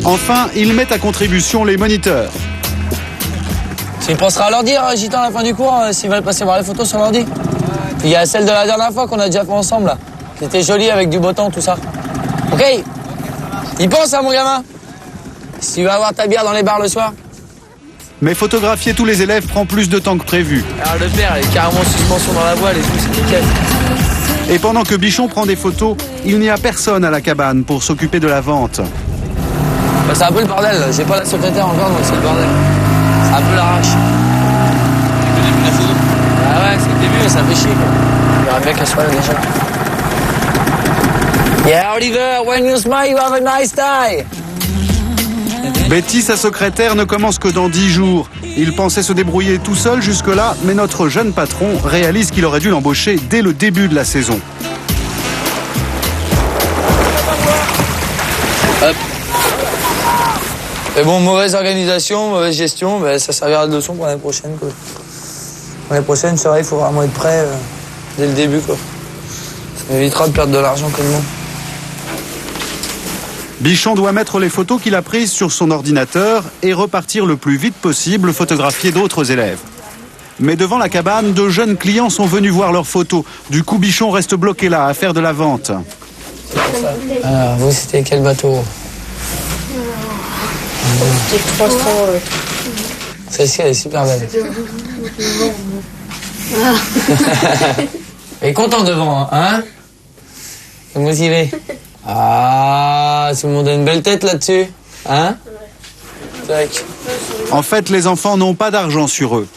Enfin, ils mettent à contribution les moniteurs. Il pensera à leur dire, Gitan, à la fin du cours, s'ils veulent passer voir les photos sur l'ordi. Il y a celle de la dernière fois qu'on a déjà fait ensemble, là. C'était joli avec du beau temps, tout ça. Ok? Il pense à mon gamin. Si tu vas avoir ta bière dans les bars le soir. Mais photographier tous les élèves prend plus de temps que prévu. Alors le père, il est carrément en suspension dans la voile et tout, c'est nickel. Et pendant que Bichon prend des photos, il n'y a personne à la cabane pour s'occuper de la vente. Bah, c'est un peu le bordel, j'ai pas la secrétaire encore, donc c'est le bordel. C'est un peu l'arrache. Ah ouais, c'est le début, mais ça fait chier, quoi. Il y aurait bien qu'elle soit là déjà. Yeah, Oliver, when you smile, you have a nice tie. Betty, sa secrétaire, ne commence que dans 10 jours. Il pensait se débrouiller tout seul jusque-là, mais notre jeune patron réalise qu'il aurait dû l'embaucher dès le début de la saison. Hop. Mais bon, mauvaise organisation, mauvaise gestion, mais ça servira de leçon pour l'année prochaine, quoi. L'année prochaine, c'est vrai, il faut vraiment être prêt dès le début, quoi. Ça évitera de perdre de l'argent comme moi. Bichon doit mettre les photos qu'il a prises sur son ordinateur et repartir le plus vite possible photographier d'autres élèves. Mais devant la cabane, de jeunes clients sont venus voir leurs photos. Du coup, Bichon reste bloqué là à faire de la vente. Alors, vous, c'était quel bateau? C'était 300. Celle-ci, elle est super belle. Elle est content devant, hein? Motivé. Ah, tout le monde a une belle tête là-dessus, hein? Tac. En fait, les enfants n'ont pas d'argent sur eux.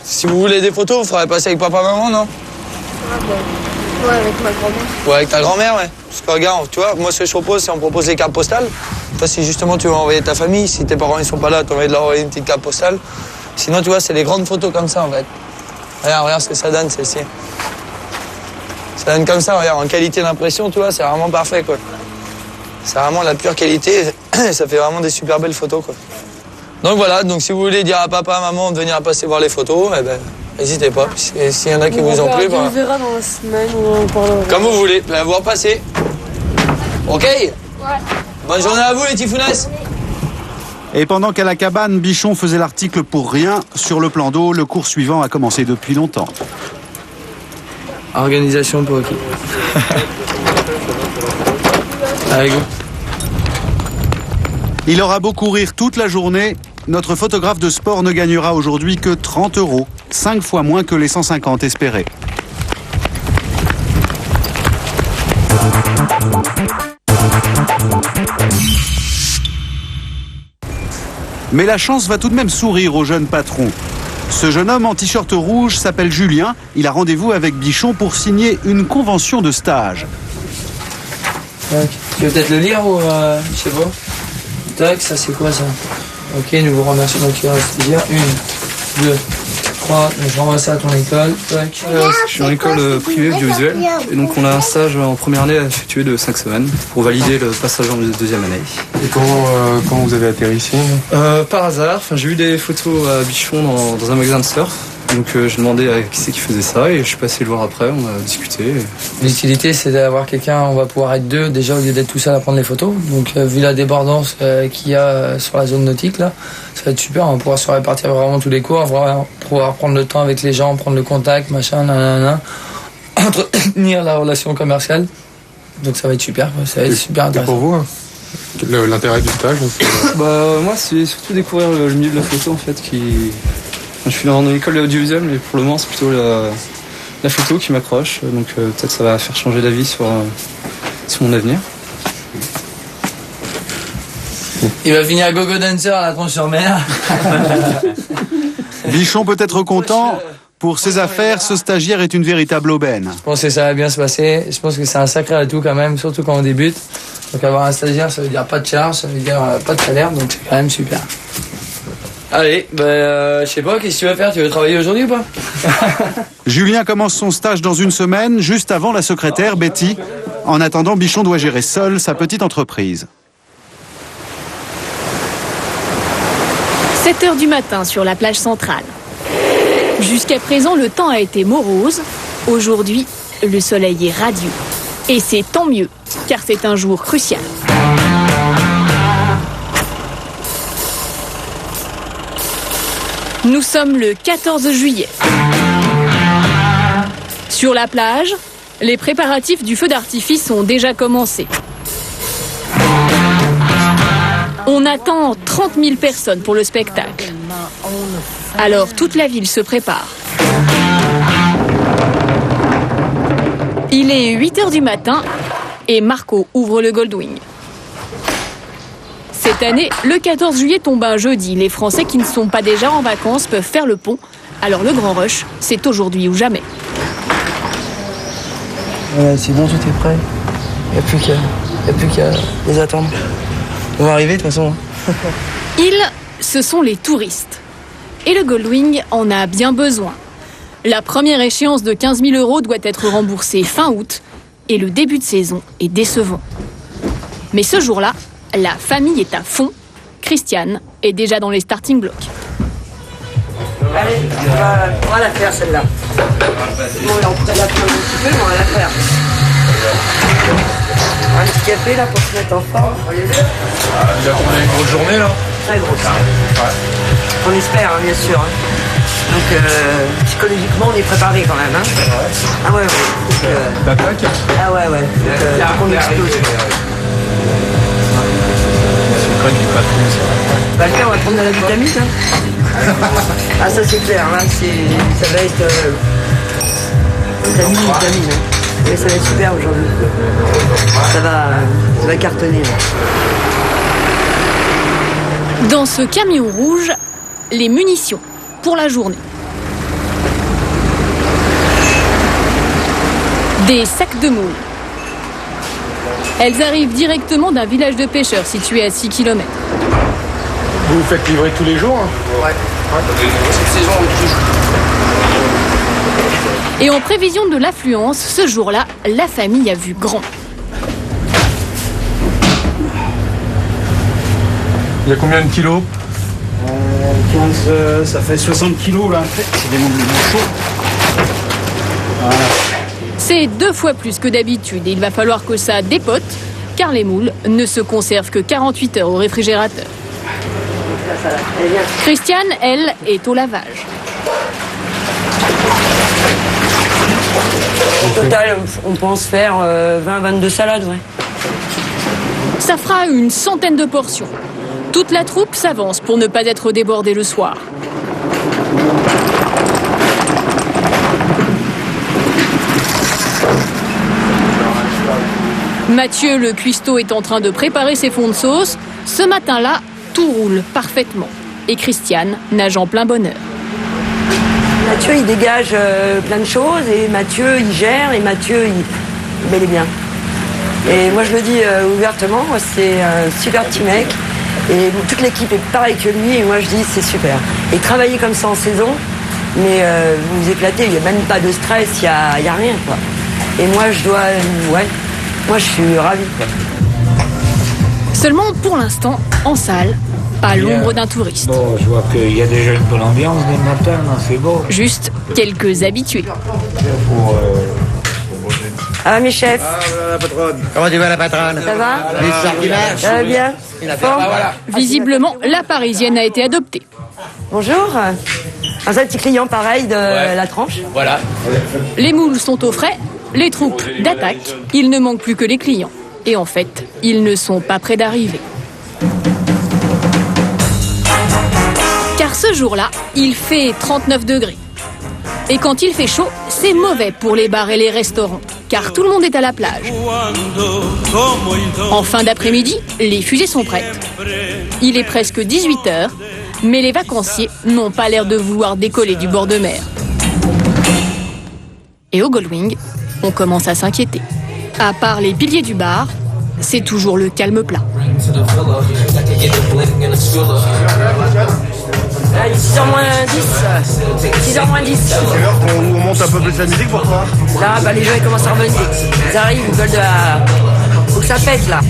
Si vous voulez des photos, vous ferez passer avec papa-maman, non? Ouais, avec ma grand-mère. Ouais, avec ta grand-mère, ouais. Parce que regarde, tu vois, moi ce que je propose, c'est on propose des cartes postales. Toi, si justement tu veux envoyer ta famille, si tes parents ils sont pas là, tu as envie de leur envoyer une petite carte postale. Sinon, tu vois, c'est les grandes photos comme ça en fait. Regarde ce que ça donne, celle-ci. Ça donne comme ça, regarde, en qualité d'impression, tu vois, c'est vraiment parfait, quoi. C'est vraiment la pure qualité, ça fait vraiment des super belles photos, quoi. Donc voilà, donc si vous voulez dire à papa, maman de venir passer voir les photos, eh ben, n'hésitez pas. S'il y en a qui vous ont plu, on verra dans la semaine ou on parlera. Comme vous voulez, vous repasser. Ok? Ouais. Bonne journée à vous, les Tifounès. Et pendant qu'à la cabane, Bichon faisait l'article pour rien, sur le plan d'eau, le cours suivant a commencé depuis longtemps. Organisation pour hockey. Allez, go. Il aura beau courir toute la journée, notre photographe de sport ne gagnera aujourd'hui que 30 €, 5 fois moins que les 150 espérés. Mais la chance va tout de même sourire au jeune patron. Ce jeune homme en t-shirt rouge s'appelle Julien. Il a rendez-vous avec Bichon pour signer une convention de stage. Tac. Tu veux peut-être le lire ou je sais pas. Tac, ça c'est quoi ça? Ok, nous vous remercions. Donc il reste lire 1, 2, 3. Donc je renvoie ça à ton école. Tac. Je suis en école privée audiovisuelle et donc on a un stage en première année à effectuer de 5 semaines pour valider le passage en deuxième année. Et comment vous avez atterri ici? Par hasard, j'ai vu des photos à Bichon dans un magasin de surf. Donc j'ai demandé à qui c'est qui faisait ça et je suis passé le voir après, on a discuté. L'utilité c'est d'avoir quelqu'un, on va pouvoir être deux déjà au lieu d'être tout seul à prendre les photos. Donc vu la débordance qu'il y a sur la zone nautique là, ça va être super, on va pouvoir se répartir vraiment tous les cours, on va pouvoir prendre le temps avec les gens, prendre le contact, machin, nanana, entretenir la relation commerciale. Donc ça va être super, ça va être super intéressant. Et pour vous, l'intérêt du stage moi c'est surtout découvrir le milieu de la photo en fait qui... Je suis dans une école audiovisuelle, mais pour le moment, c'est plutôt la photo qui m'accroche. Donc peut-être ça va faire changer d'avis sur mon avenir. Il va finir à Gogo Dancer à la Tronche-sur-Mer. Bichon peut être content. Pour ses affaires, ce stagiaire est une véritable aubaine. Je pense que ça va bien se passer. Je pense que c'est un sacré atout quand même, surtout quand on débute. Donc avoir un stagiaire, ça veut dire pas de charge, ça veut dire pas de salaire, donc c'est quand même super. Allez, je sais pas, qu'est-ce que tu vas faire? Tu veux travailler aujourd'hui ou pas? Julien commence son stage dans une semaine, juste avant la secrétaire, Betty. En attendant, Bichon doit gérer seul sa petite entreprise. 7h du matin sur la plage centrale. Jusqu'à présent, le temps a été morose. Aujourd'hui, le soleil est radieux. Et c'est tant mieux, car c'est un jour crucial. Nous sommes le 14 juillet. Sur la plage, les préparatifs du feu d'artifice ont déjà commencé. On attend 30 000 personnes pour le spectacle. Alors toute la ville se prépare. Il est 8h du matin et Marco ouvre le Goldwing. Cette année, le 14 juillet tombe un jeudi. Les Français qui ne sont pas déjà en vacances peuvent faire le pont. Alors le grand rush, c'est aujourd'hui ou jamais. Ouais, c'est bon, tout est prêt. Il n'y a plus qu'à les attendre. On va arriver de toute façon. Ils, ce sont les touristes. Et le Goldwing en a bien besoin. La première échéance de 15 000 € doit être remboursée fin août. Et le début de saison est décevant. Mais ce jour-là, la famille est à fond. Christiane est déjà dans les starting blocks. Allez, on va la faire celle-là. Bon, on pourrait la faire un petit peu, mais on va la faire. Un petit café là pour se mettre en forme. Il a tourné une grosse journée là? Très grosse. Ouais. On espère, hein, bien sûr. Donc psychologiquement on est préparé quand même. Hein. Ah ouais, ouais. D'attaque? Ah ouais, ouais. Donc on explose. Bah, on va prendre de la vitamine. Hein. Ah ça c'est clair, hein. Ça va être vitamine. Hein. Mais ça va être super aujourd'hui. Ça va cartonner. Là. Dans ce camion rouge, les munitions pour la journée. Des sacs de moules. Elles arrivent directement d'un village de pêcheurs situé à 6 km. Vous vous faites livrer tous les jours hein? Ouais. Cette saison, tous les jours. Et en prévision de l'affluence, ce jour-là, la famille a vu grand. Il y a combien de kilos 15, ça fait 60 kilos là. C'est des moules chauds. Voilà. C'est 2 fois plus que d'habitude et il va falloir que ça dépote, car les moules ne se conservent que 48 heures au réfrigérateur. Christiane, elle, est au lavage. Au total, on pense faire 20-22 salades, ouais. Ça fera une centaine de portions. Toute la troupe s'avance pour ne pas être débordée le soir. Mathieu, le cuistot, est en train de préparer ses fonds de sauce. Ce matin-là, tout roule parfaitement. Et Christiane nage en plein bonheur. Mathieu, il dégage plein de choses et Mathieu, il gère et Mathieu, il bel et bien. Et moi, je le dis ouvertement, c'est un super petit mec. Et toute l'équipe est pareille que lui et moi, je dis, c'est super. Et travailler comme ça en saison, mais vous vous éclatez, il n'y a même pas de stress, il n'y a rien, quoi. Et moi, moi, je suis ravie, quoi. Seulement, pour l'instant, en salle, pas l'ombre d'un touriste. Bon, je vois qu'il y a déjà une bonne ambiance dès le matin, c'est beau. Juste quelques habitués. Ah, mes chefs. Ah, voilà la patronne. Comment tu vas, la patronne? Ça va? Ça va bien. Visiblement, la Parisienne a été adoptée. Bonjour. Un petit client pareil de la tranche. Voilà. Les moules sont au frais, les troupes d'attaque. Il ne manque plus que les clients. Et en fait, ils ne sont pas près d'arriver. Car ce jour-là, il fait 39 degrés. Et quand il fait chaud, c'est mauvais pour les bars et les restaurants, car tout le monde est à la plage. En fin d'après-midi, les fusées sont prêtes. Il est presque 18h, mais les vacanciers n'ont pas l'air de vouloir décoller du bord de mer. Et au Goldwing, on commence à s'inquiéter. À part les piliers du bar, c'est toujours le calme plat. 6h moins 10. 6h moins 10. C'est l'heure qu'on monte un peu plus la musique, pourquoi? Là, les gens ils commencent à revenir. Ils arrivent, ils veulent faut que ça pète, là.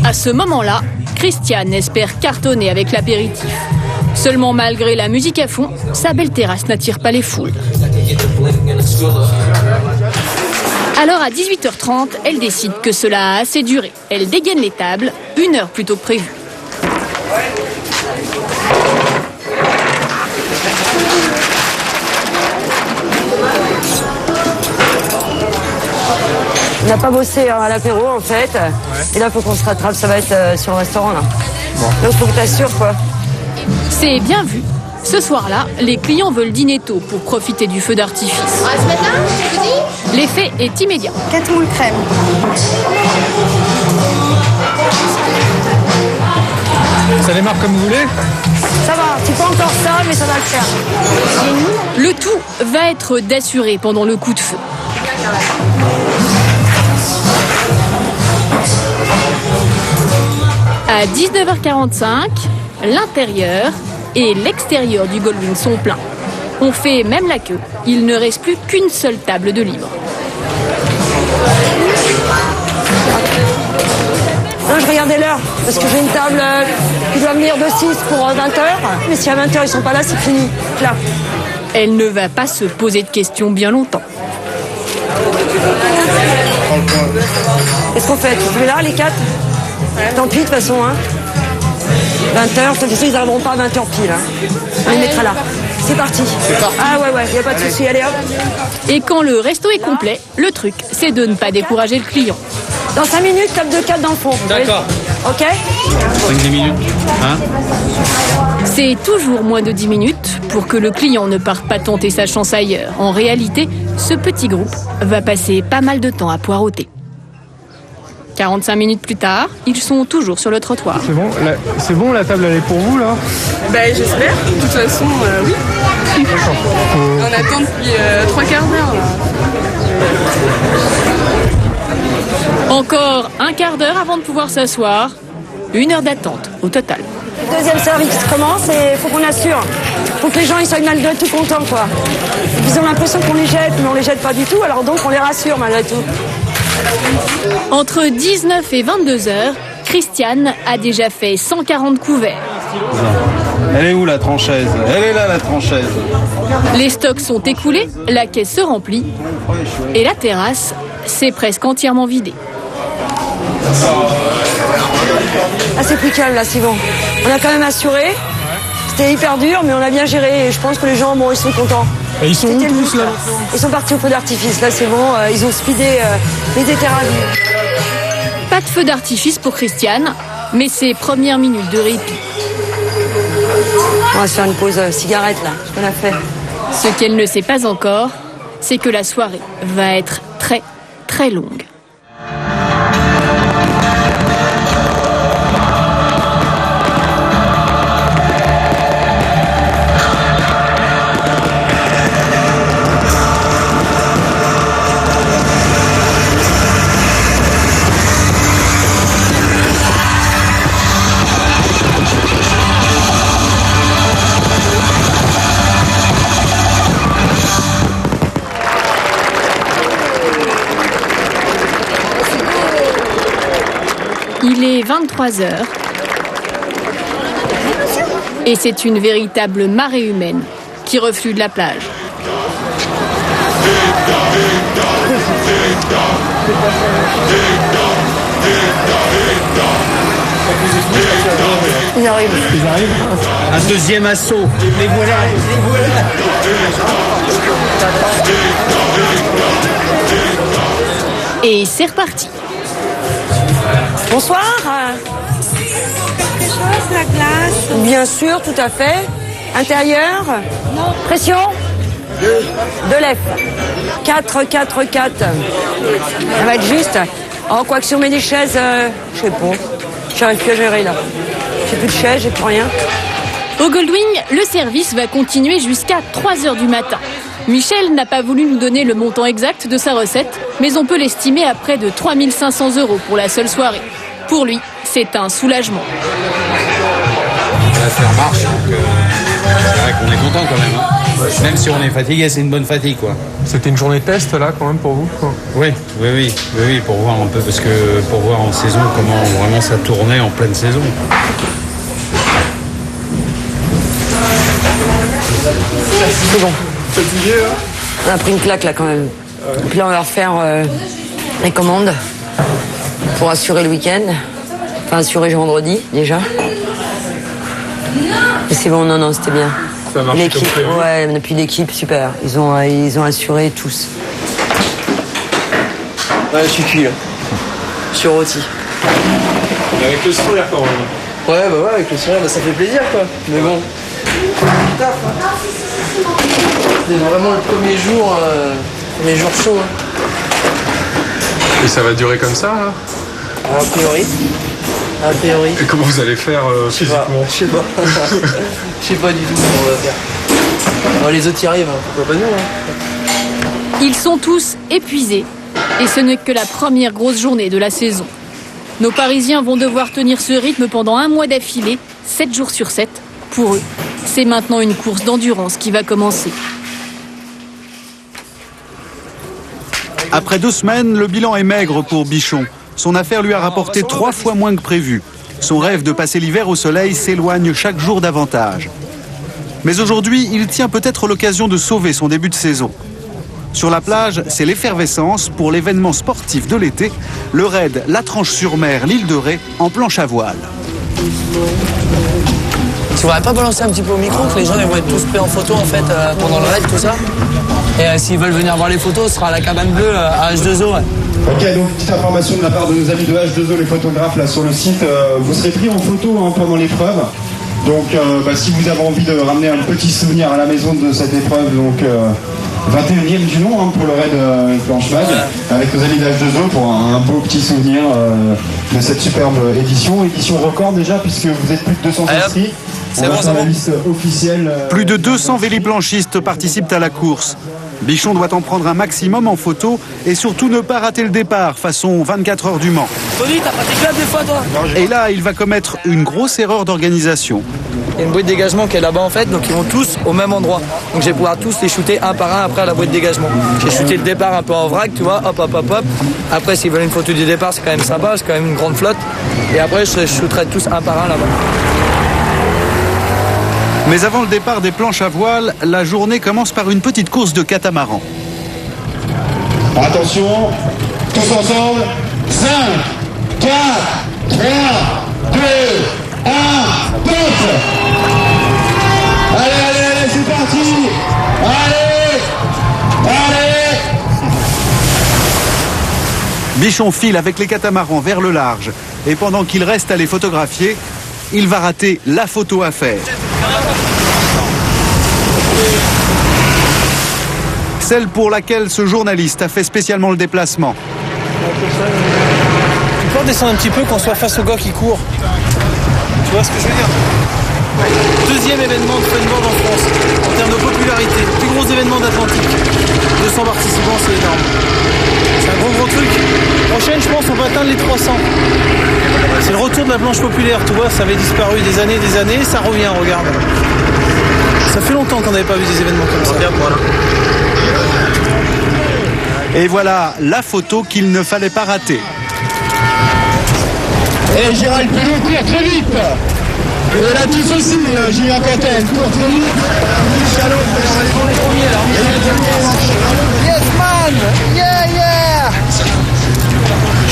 À ce moment-là, Christiane espère cartonner avec l'apéritif. Seulement, malgré la musique à fond, sa belle terrasse n'attire pas les foules. Alors, à 18h30, elle décide que cela a assez duré. Elle dégaine les tables, 1 heure plus tôt que prévu. On n'a pas bossé à l'apéro, en fait. Ouais. Et là, il faut qu'on se rattrape. Ça va être sur le restaurant, là. Bon. Donc, il faut que t'assures, quoi. C'est bien vu. Ce soir-là, les clients veulent dîner tôt pour profiter du feu d'artifice. Ce matin, je vous dis? L'effet est immédiat. 4 moules crème. Ça démarre comme vous voulez? Ça va, c'est pas encore ça, mais ça va le faire. Le tout va être d'assurer pendant le coup de feu. À 19h45, l'intérieur et l'extérieur du Goldwing sont pleins. On fait même la queue. Il ne reste plus qu'une seule table de libre. Non, je regardais l'heure, parce que j'ai une table qui doit venir de 6 pour 20h. Mais si à 20h ils sont pas là, c'est fini. Là. Elle ne va pas se poser de questions bien longtemps. Qu'est-ce qu'on fait? Tu fais là, les 4? Tant pis, de toute façon, hein. 20h, de toute façon, ils n'arriveront pas à 20h pile. Hein. On les mettra là. C'est parti. Ah ouais, il n'y a pas de souci, allez hop. Et quand le resto est complet, le truc, c'est de ne pas décourager le client. Dans 5 minutes, table de 4 dans le fond. D'accord. Ok? 5-10 minutes. Hein? C'est toujours moins de 10 minutes pour que le client ne parte pas tenter sa chance ailleurs. En réalité, ce petit groupe va passer pas mal de temps à poireauter. 45 minutes plus tard, ils sont toujours sur le trottoir. C'est bon, la table elle est pour vous là? Ben j'espère, de toute façon, oui. On attend depuis 3 quarts d'heure là. Encore un quart d'heure avant de pouvoir s'asseoir. 1 heure d'attente au total. Le deuxième service commence et il faut qu'on assure. Il faut que les gens ils soient malgré tout contents, quoi. Ils ont l'impression qu'on les jette, mais on les jette pas du tout, alors donc on les rassure malgré tout. Entre 19 et 22 heures, Christiane a déjà fait 140 couverts. Elle est où la tranchaise? Elle est là la tranchaise. Les stocks sont écoulés, la caisse se remplit et la terrasse s'est presque entièrement vidée. Ah, c'est plus calme là, c'est bon. On a quand même assuré. C'était hyper dur, mais on a bien géré et je pense que les gens, bon, ils sont contents. Et ils sont où tous là? Ils sont partis au feu d'artifice, là c'est bon, ils ont speedé, ils étaient ravis. Pas de feu d'artifice pour Christiane, mais ses premières minutes de répit. On va se faire une pause cigarette là, ce qu'on a fait. Ce qu'elle ne sait pas encore, c'est que la soirée va être très, très longue. Il est 23h et c'est une véritable marée humaine qui reflue de la plage. Ils arrivent. Un deuxième assaut. Les voilà. Et c'est reparti. Bonsoir. Quelque chose, la glace? Bien sûr, tout à fait. Intérieur. Non. Pression. 2 lèvres. 4, 4, 4. Ça va être juste. Oh, quoi que si on met des chaises, je sais pas. J'arrive plus à gérer là. J'ai plus de chaises, j'ai plus rien. Au Goldwing, le service va continuer jusqu'à 3h du matin. Michel n'a pas voulu nous donner le montant exact de sa recette, mais on peut l'estimer à près de 3 500 € pour la seule soirée. Pour lui, c'est un soulagement. L'affaire marche, donc c'est vrai qu'on est content quand même. Hein. Même si on est fatigué, c'est une bonne fatigue, quoi. C'était une journée test là quand même pour vous, quoi. Oui, pour voir un peu, parce que pour voir en saison comment vraiment ça tournait en pleine saison. C'est bon. Fatigué là? On a pris une claque là quand même. Et puis là on va refaire les commandes pour assurer le week-end. Enfin assurer vendredi déjà. Et c'est bon, non, c'était bien. Ça marche L'équipe, comme prévu. ouais, depuis l'équipe, super. Ils ont assuré tous. Ouais, je suis cuit là. Je suis rôti. Mais avec le sourire quand même. Ouais, bah ouais, avec le sourire, bah, ça fait plaisir quoi. Mais bon. C'est vraiment le premier jour chaud. Hein. Et ça va durer comme ça là? A priori. Et comment vous allez faire physiquement? Je sais pas. Je sais pas du tout comment on va faire. Bon, les autres y arrivent, hein. Pourquoi pas nous hein. Ils sont tous épuisés et ce n'est que la première grosse journée de la saison. Nos Parisiens vont devoir tenir ce rythme pendant 1 mois d'affilée, 7 jours sur 7. Pour eux, c'est maintenant une course d'endurance qui va commencer. Après 2 semaines, le bilan est maigre pour Bichon. Son affaire lui a rapporté 3 fois moins que prévu. Son rêve de passer l'hiver au soleil s'éloigne chaque jour davantage. Mais aujourd'hui, il tient peut-être l'occasion de sauver son début de saison. Sur la plage, c'est l'effervescence pour l'événement sportif de l'été, le raid La Tranche-sur-Mer, l'île de Ré, en planche à voile. Tu voudrais pas balancer un petit peu au micro, que les gens ils vont être tous pris en photo en fait pendant le raid, tout ça. Et s'ils veulent venir voir les photos, ce sera à la cabane bleue à H2O. Ouais. Ok, donc petite information de la part de nos amis de H2O, les photographes là sur le site. Vous serez pris en photo pendant l'épreuve. Donc si vous avez envie de ramener un petit souvenir à la maison de cette épreuve, donc 21e du nom pour le raid Planche Mag, avec nos amis de H2O pour un beau petit souvenir de cette superbe édition. Édition record déjà, puisque vous êtes plus de 200 inscrits. On va faire la liste officielle. Plus de 200 véliplanchistes participent à la course. Bichon doit en prendre un maximum en photo et surtout ne pas rater le départ, façon 24 heures du Mans. Tony, t'as pas tes clubs des fois, toi? Et là, il va commettre une grosse erreur d'organisation. Il y a une bouée de dégagement qui est là-bas en fait, donc ils vont tous au même endroit. Donc je vais pouvoir tous les shooter un par un après à la bouée de dégagement. J'ai shooté le départ un peu en vrac, tu vois, hop, hop, hop, hop. Après, s'ils veulent une photo du départ, c'est quand même sympa, c'est quand même une grande flotte. Et après, je shooterai tous un par un là-bas. Mais avant le départ des planches à voile, la journée commence par une petite course de catamaran. Attention, tous ensemble. 5, 4, 3, 2, 1, top. Allez, c'est parti. Allez. Bichon file avec les catamarans vers le large. Et pendant qu'il reste à les photographier, il va rater la photo à faire. Celle pour laquelle ce journaliste a fait spécialement le déplacement. Tu peux redescendre un petit peu qu'on soit face au gars qui court. Tu vois ce que je veux dire? Deuxième événement de funboard en France, en termes de popularité. Le plus gros événement d'Atlantique. 200 participants, c'est énorme. C'est un gros truc. Prochaine, je pense, on va atteindre les 300. C'est le retour de la planche populaire, tu vois, ça avait disparu des années, ça revient, regarde. Ça fait longtemps qu'on n'avait pas vu des événements comme ça. Et voilà la photo qu'il ne fallait pas rater. Et Gérald Pelot court très vite. Et là tous aussi, Julien Cotten court très vite. Yes man! Yeah!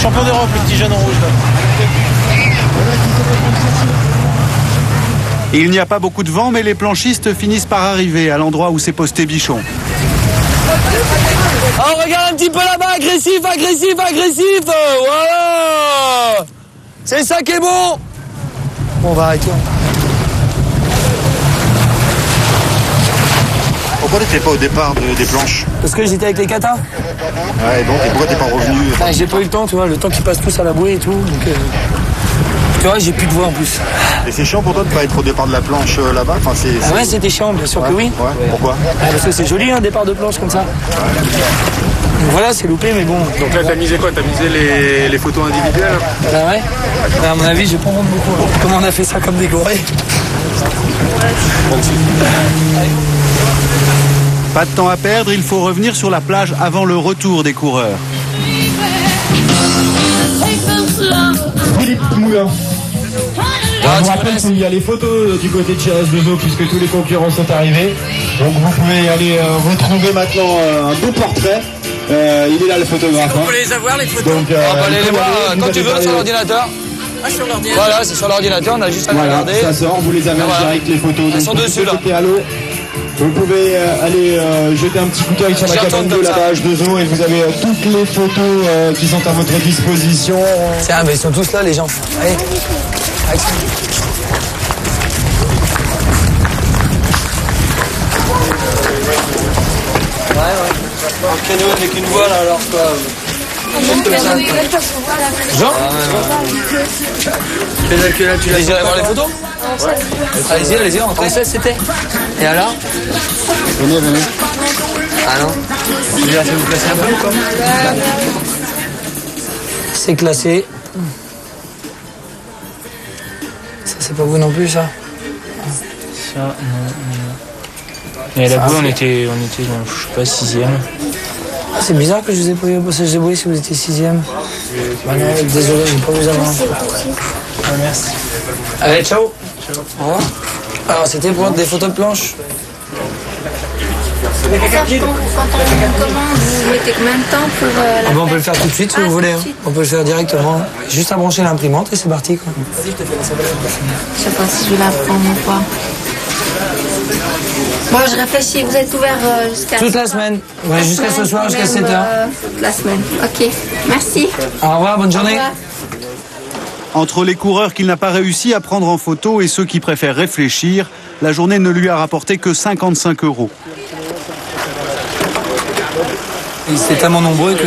Champion d'Europe, le petit jeune en rouge là. Il n'y a pas beaucoup de vent, mais les planchistes finissent par arriver à l'endroit où s'est posté Bichon. Oh, regarde un petit peu là-bas, agressif! Voilà! C'est ça qui est bon! Bon, on va arrêter. Pourquoi t'étais pas au départ des planches? Parce que j'étais avec les katas. Ouais, donc, et pourquoi t'es pas revenu? J'ai pas eu le temps, tu vois, le temps qu'ils passent tous à la bouée et tout. Donc, tu vois, j'ai plus de voix en plus. Et c'est chiant pour toi de pas être au départ de la planche là-bas? Enfin, Ah ouais, c'était chiant, bien sûr que oui. Ouais. Pourquoi? Parce que c'est joli, un départ de planche comme ça. Donc voilà, c'est loupé, mais bon. Donc là, t'as misé quoi? T'as misé les photos individuelles? Ah ouais. À mon avis, je vais pas en rendre beaucoup. Comment on a fait ça comme des gorées? Pas de temps à perdre, il faut revenir sur la plage avant le retour des coureurs. Philippe Moulin. Je vous rappelle qu'il y a les photos du côté de Chérès de Zo puisque tous les concurrents sont arrivés. Donc vous pouvez aller retrouver maintenant un beau portrait. Il est là le photographe. On peut les avoir les photos. Donc, allez les voir quand tu veux sur l'ordinateur. Sur l'ordinateur. Voilà, c'est sur l'ordinateur, on a juste à les regarder. Ça sort, vous les avez en direct les photos. Elles sont dessus là. Vous pouvez aller jeter un petit coup d'œil sur la cabane de la page de Zo et vous avez toutes les photos qui sont à votre disposition. Tiens, mais ils sont tous là les gens. Allez. Ouais. Un canot avec une voile alors quoi. Jean tu désires voir les photos? Allez-y, en 13 c'était. Et alors? Venez. Ah non? Vous classer un peu ou quoi? C'est classé. Ça c'est pas vous non plus ça? Ça, non. Et à la bouée, on était dans, je sais pas, 6e. Ah, c'est bizarre que je vous ai pas eu au passage de bouée si vous étiez 6e. Bah non, désolé, je vais pas vous avoir. Ah, merci. Allez, ciao. Au revoir. Alors, c'était pour des photos de planche. Quand on commande, vous mettez combien de temps pour la On peut le faire tout de suite si vous voulez. On peut le faire directement. Juste à brancher l'imprimante et c'est parti. Quoi. Je sais pas si je vais la prendre ou pas. Bon, je réfléchis. Vous êtes ouvert jusqu'à... Toute la semaine. Ouais, jusqu'à ce soir, jusqu'à 7h. Toute la semaine. Ok. Merci. Au revoir, bonne journée. Entre les coureurs qu'il n'a pas réussi à prendre en photo et ceux qui préfèrent réfléchir, la journée ne lui a rapporté que 55 €. Ils étaient tellement nombreux que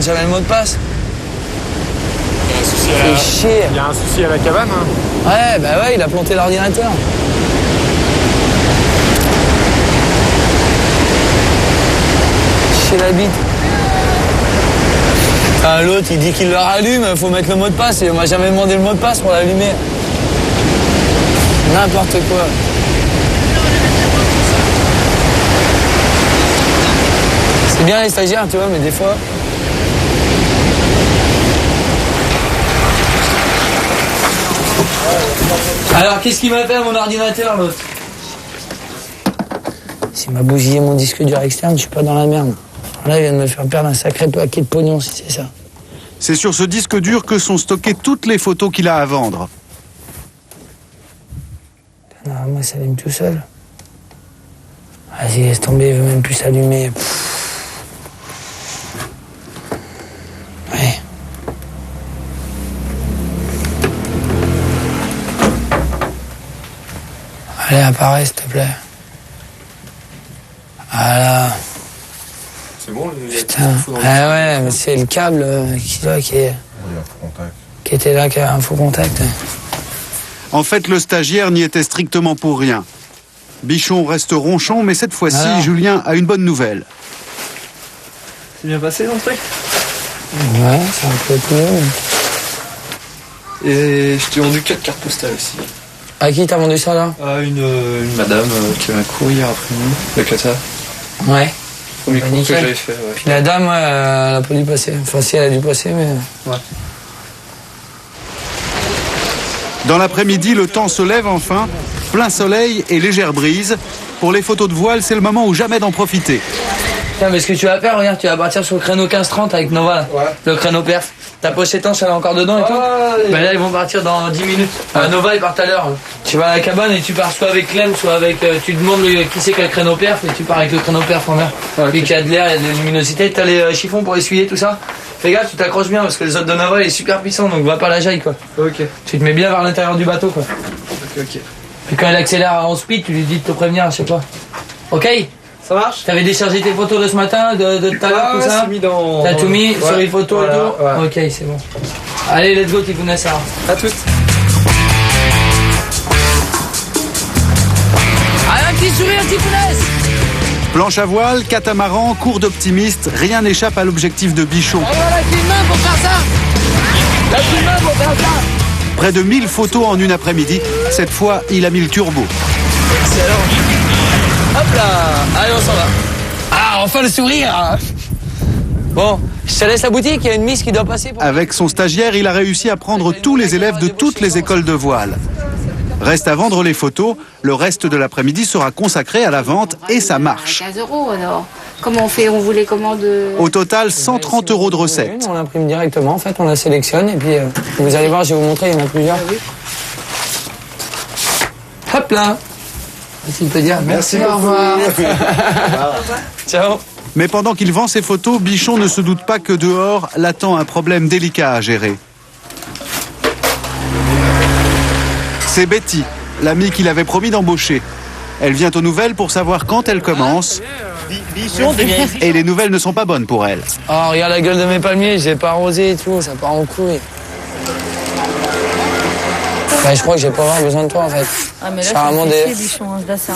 quand j'avais le mot de passe. Il y a un souci à la cabane. Hein. Ouais, bah ouais, il a planté l'ordinateur. Chez la bite. Enfin, l'autre, il dit qu'il le rallume, faut mettre le mot de passe. Et on m'a jamais demandé le mot de passe pour l'allumer. N'importe quoi. C'est bien les stagiaires, tu vois, mais des fois... Alors, qu'est-ce qu'il m'a fait à mon ordinateur, l'autre? S'il m'a bousillé mon disque dur externe, je suis pas dans la merde. Là, il vient de me faire perdre un sacré paquet de pognon, si c'est ça. C'est sur ce disque dur que sont stockées toutes les photos qu'il a à vendre. Non, moi, ça s'allume tout seul. Vas-y, laisse tomber, il veut même plus s'allumer. Ouais. Allez, apparaît, s'il te plaît. Voilà. C'est bon, putain. Ah ouais, mais c'est le câble qui était là, qui a un faux contact. En fait, le stagiaire n'y était strictement pour rien. Bichon reste ronchon, mais cette fois-ci, Alors Julien a une bonne nouvelle. C'est bien passé l'entrée? Ouais, c'est un peu cool. Et je t'ai vendu 4 cartes postales aussi. À qui t'as vendu ça là? À une madame qui m'a couru hier après-midi, de Qatar. Ouais. Premier coup que nickel. j'avais fait, ouais. Puis la dame, ouais, elle a pas dû passer. Enfin, si, elle a dû passer, mais... Ouais. Dans l'après-midi, le temps se lève enfin, plein soleil et légère brise. Pour les photos de voile, c'est le moment ou jamais d'en profiter. Tiens, mais ce que tu vas faire, regarde, tu vas partir sur le créneau 15-30 avec Nova, là. Ouais. Le créneau perf. Ta poche-étanche, elle est encore dedans et tout? Bah là, ils vont partir dans 10 minutes. Nova, ils partent à l'heure. Tu vas à la cabane et tu pars soit avec Clem, soit avec... tu demandes qui c'est qui a le créneau perf et tu pars avec le créneau perf en mer. Puis qu'il y a de l'air, il y a de la luminosité. T'as les chiffons pour essuyer tout ça. Fais gaffe, tu t'accroches bien parce que le zone de Nova il est super puissant, donc va pas à la jaille, quoi. Ok. Tu te mets bien vers l'intérieur du bateau, quoi. Ok. Puis quand elle accélère en speed, tu lui dis de te prévenir, je sais pas. Ok? Ça marche? T'avais déchargé tes photos de ce matin, de tout à l'heure, tout ça? C'est mis dans... T'as tout mis sur les photos voilà, et tout? ouais. Ok, c'est bon. Allez, let's go, Tifouna Sarah. À toutes. Allez, un petit sourire, Tifounas! Planche à voile, catamaran, cours d'optimiste, rien n'échappe à l'objectif de Bichon. La clé de main pour faire ça! La clé de main pour faire ça! Près de 1000 photos en une après-midi. Cette fois, il a mis le turbo. Excellent. Hop là! Allez, on s'en va. Ah, enfin le sourire! Bon, je te laisse la boutique, il y a une miss qui doit passer. Avec son stagiaire, il a réussi à prendre tous les élèves de toutes les écoles de voile. Reste à vendre les photos. Le reste de l'après-midi sera consacré à la vente et ça marche. 15 € alors. Comment on fait? On vous les commande? Au total, 130 € de recettes. On l'imprime directement, en fait, on la sélectionne et puis vous allez voir, je vais vous montrer, il y en a plusieurs. Hop là! Merci de te dire merci. Au revoir. Ciao. Mais pendant qu'il vend ses photos, Bichon ne se doute pas que dehors l'attend un problème délicat à gérer. C'est Betty, l'amie qu'il avait promis d'embaucher. Elle vient aux nouvelles pour savoir quand elle commence. Et les nouvelles ne sont pas bonnes pour elle. Oh, regarde la gueule de mes palmiers, j'ai pas arrosé et tout, ça part en couille. Bah, je crois que j'ai pas vraiment besoin de toi en fait. Ah mais là c'est Bichon, là c'est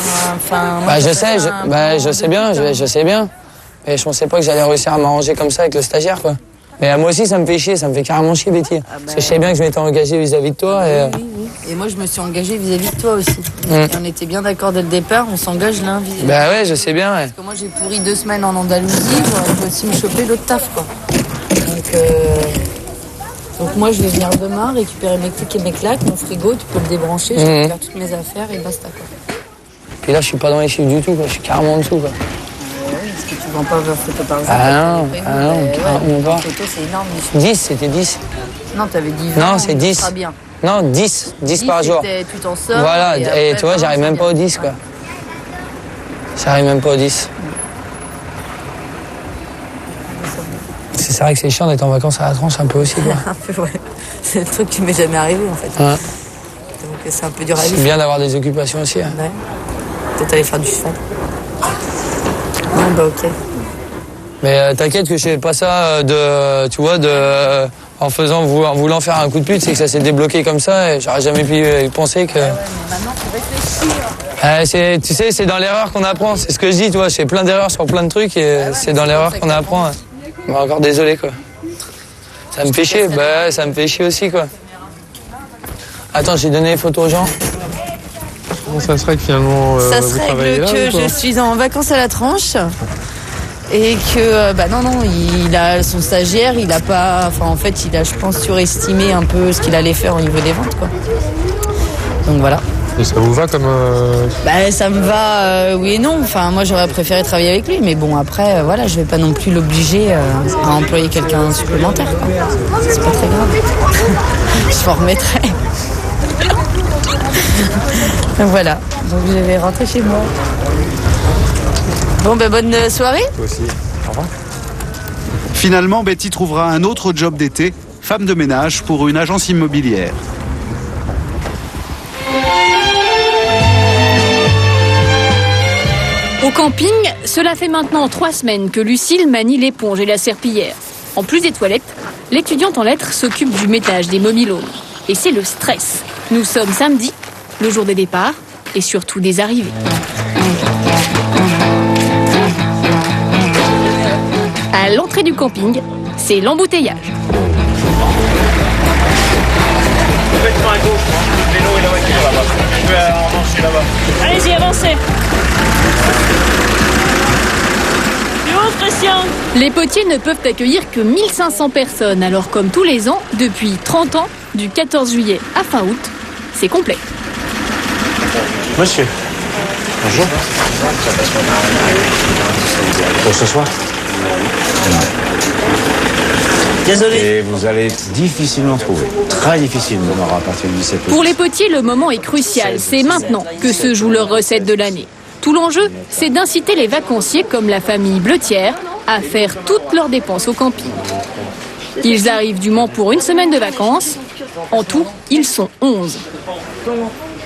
un... Bah je sais, je sais bien, je sais bien. Mais je pensais pas que j'allais réussir à m'arranger comme ça avec le stagiaire, quoi. Mais moi aussi, ça me fait chier, ça me fait carrément chier, Betty. Parce que je sais bien que je m'étais engagé vis-à-vis de toi. Et... Oui. Et moi, je me suis engagée vis-à-vis de toi aussi. Et on était bien d'accord dès le départ, on s'engage l'un vis-à-vis. Bah ouais, je sais bien, ouais. Parce que moi, j'ai pourri 2 semaines en Andalousie, j'aurais pu aussi me choper l'autre taf, quoi. Donc moi, je vais venir demain récupérer mes clics et mes claques, mon frigo, tu peux le débrancher, je récupère toutes mes affaires et basta, quoi. Puis là, je suis pas dans les chiffres du tout, quoi. Je suis carrément en dessous, quoi. Parce que tu vends pas vos photos par exemple. Ah non, carrément pas. Photos, c'est énorme. 10, c'était 10. Non, t'avais dit 20. Non, c'est 10. Bien. Non, 10 par jour. Tu t'en sors. Voilà, et tu vois, j'arrive même pas au 10, quoi. J'arrive même pas au 10. C'est vrai que c'est chiant d'être en vacances à la tranche un peu aussi, quoi. Un peu, ouais. C'est le truc qui m'est jamais arrivé, en fait. Ouais. Donc c'est un peu dur à vivre. C'est bien d'avoir des occupations aussi. Hein. Ouais. Peut-être aller faire du cheval. Non, bah ok. Mais t'inquiète que je fais pas ça en voulant faire un coup de pute, c'est que ça s'est débloqué comme ça et j'aurais jamais pu penser que... Maintenant, faut réfléchir. Tu sais, c'est dans l'erreur qu'on apprend. C'est ce que je dis, je fais plein d'erreurs sur plein de trucs et c'est dans l'erreur qu'on apprend. Bon, encore désolé, quoi. Ça me fait chier, ça me fait chier aussi, quoi. Attends, j'ai donné les photos aux gens. Comment ça serait que finalement ça vous serait travaillez là que je suis en vacances à la tranche et que non, il a son stagiaire, il a pas, en fait il a, je pense, surestimé un peu ce qu'il allait faire au niveau des ventes, quoi. Donc voilà. Et ça vous va comme ça me va, oui et non. Moi j'aurais préféré travailler avec lui, mais bon après voilà, je vais pas non plus l'obliger à employer quelqu'un supplémentaire, quoi. C'est pas très grave. Je m'en remettrai. Donc voilà, donc je vais rentrer chez moi. Bon, bonne soirée. Toi aussi. Au revoir. Finalement, Betty trouvera un autre job d'été, femme de ménage pour une agence immobilière. Au camping, cela fait maintenant 3 semaines que Lucille manie l'éponge et la serpillière. En plus des toilettes, l'étudiante en lettres s'occupe du ménage des mobil-homes. Et c'est le stress. Nous sommes samedi, le jour des départs et surtout des arrivées. À l'entrée du camping, c'est l'embouteillage. Complètement à gauche, le vélo et la voiture là-bas. Je peux avancer là-bas. Allez-y, avancez. Plus haut, Christian. Les potiers ne peuvent accueillir que 1500 personnes. Alors comme tous les ans, depuis 30 ans, du 14 juillet à fin août, c'est complet. Monsieur, bonjour. Pour ce soir? Désolé. Et vous allez difficilement trouver. Très difficilement à partir du 17 août. Pour les potiers, le moment est crucial. C'est maintenant que se joue leur recette de l'année. Tout l'enjeu, c'est d'inciter les vacanciers comme la famille Bleutière à faire toutes leurs dépenses au camping. Ils arrivent du Mans pour une semaine de vacances. En tout, ils sont 11.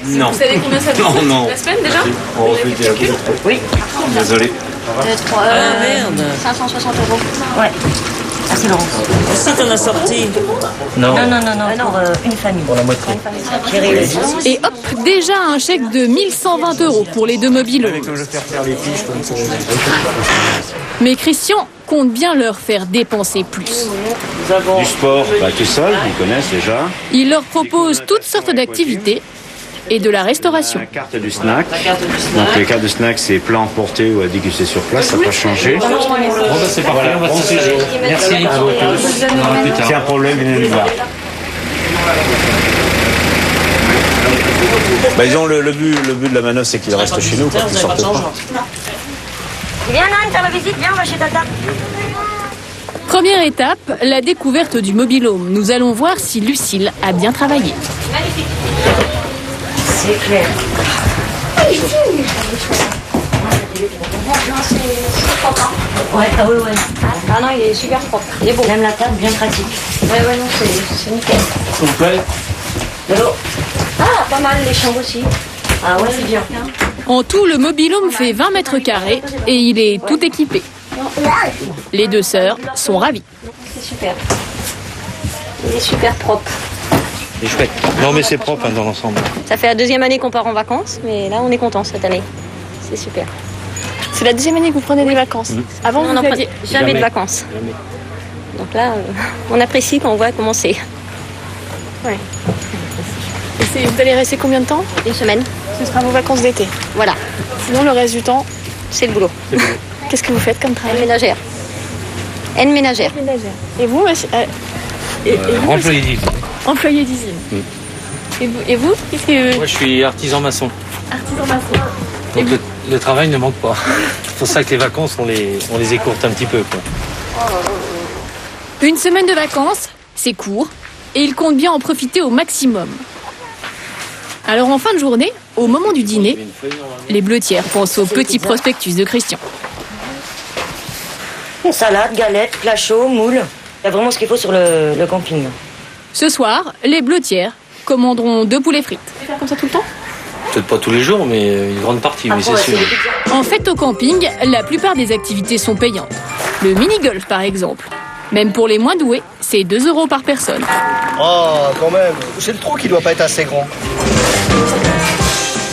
Non. Vous savez combien ça coûte la semaine déjà? On refait la coupe. Oui. Désolé. Merde. 560 €. Ouais. Ah, c'est Laurence. Si t'en as sorti. Non. Non, pour une famille. Pour la moitié. Et hop, déjà un chèque de 1120 € pour les 2 mobilos. Comme je vais faire les fiches, comme ça. Mais Christian compte bien leur faire dépenser plus. Du sport, tout seul, ils connaissent déjà. Il leur propose toutes sortes d'activités et de la restauration. La carte du snack. Donc les cartes de snack, c'est plat emporté ou à déguster sur place, ça peut changer. C'est parfait, on va se séjour. Merci. S'il y a un problème, venez nous voir. Disons, le but de la manœuvre, c'est qu'il reste chez nous, qu'il ne sorte pas. Viens, Nan, t'as la visite, viens, on va chez Tata. Première étape, la découverte du mobil-home. Nous allons voir si Lucille a bien travaillé. Magnifique. C'est clair. C'est propre. Ouais, oui. Ah non, il est super propre. Il est beau. Même la table, bien pratique. Ouais, non, c'est nickel. S'il vous plaît. De l'eau. Ah, pas mal, les chambres aussi. Ah ouais, c'est bien. En tout, le mobil-home fait 20 mètres carrés et il est tout équipé. Les 2 sœurs sont ravies. C'est super. Il est super propre. C'est chouette. Non, mais c'est propre dans l'ensemble. Ça fait la 2e année qu'on part en vacances, mais là, on est content cette année. C'est super. C'est la 2e année que vous prenez des vacances. Avant, on vous n'en n'aviez prenait jamais de vacances. Jamais. Donc là, on apprécie quand on voit comment c'est. Ouais. Et vous allez rester combien de temps? 1 semaine. Ce sera vos vacances d'été. Voilà. Sinon, le reste du temps, c'est le boulot. Qu'est-ce que vous faites comme travail? Ménagère. Aide ménagère. Et vous, monsieur Employé d'usine. Employé d'usine. Et vous qu'est-ce que... Moi, je suis artisan maçon. Artisan maçon. Donc le travail ne manque pas. C'est pour ça que les vacances, on les écourte un petit peu, quoi. Une semaine de vacances, c'est court, et il compte bien en profiter au maximum. Alors en fin de journée, au moment du dîner, les Bleutières pensent au petit prospectus de Christian. Salade, galette, plat chaud, moule. Il y a vraiment ce qu'il faut sur le camping. Ce soir, les Bleutières commanderont 2 poulets frites. Vous faire comme ça tout le temps? Peut-être pas tous les jours, mais une grande partie, oui, c'est sûr. En fait, au camping, la plupart des activités sont payantes. Le mini-golf, par exemple. Même pour les moins doués, c'est 2 € par personne. Oh, quand même. C'est le trou qui doit pas être assez grand.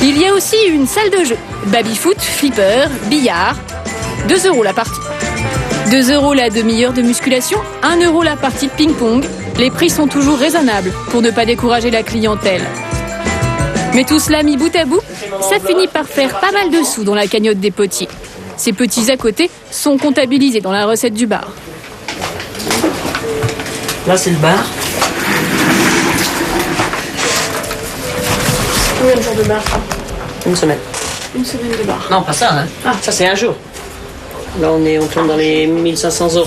Il y a aussi une salle de jeu. Baby-foot, flipper, billard. 2 € la partie. 2 € la demi-heure de musculation, 1 € la partie de ping-pong. Les prix sont toujours raisonnables pour ne pas décourager la clientèle. Mais tout cela mis bout à bout, ça finit par faire pas mal de sous dans la cagnotte des potiers. Ces petits à côté sont comptabilisés dans la recette du bar. Là, c'est le bar. Combien de jours de bar? Une semaine. Une semaine de bar. Non, pas ça, hein. Ah, ça, c'est un jour. Là, on tourne dans les 1500 € Sur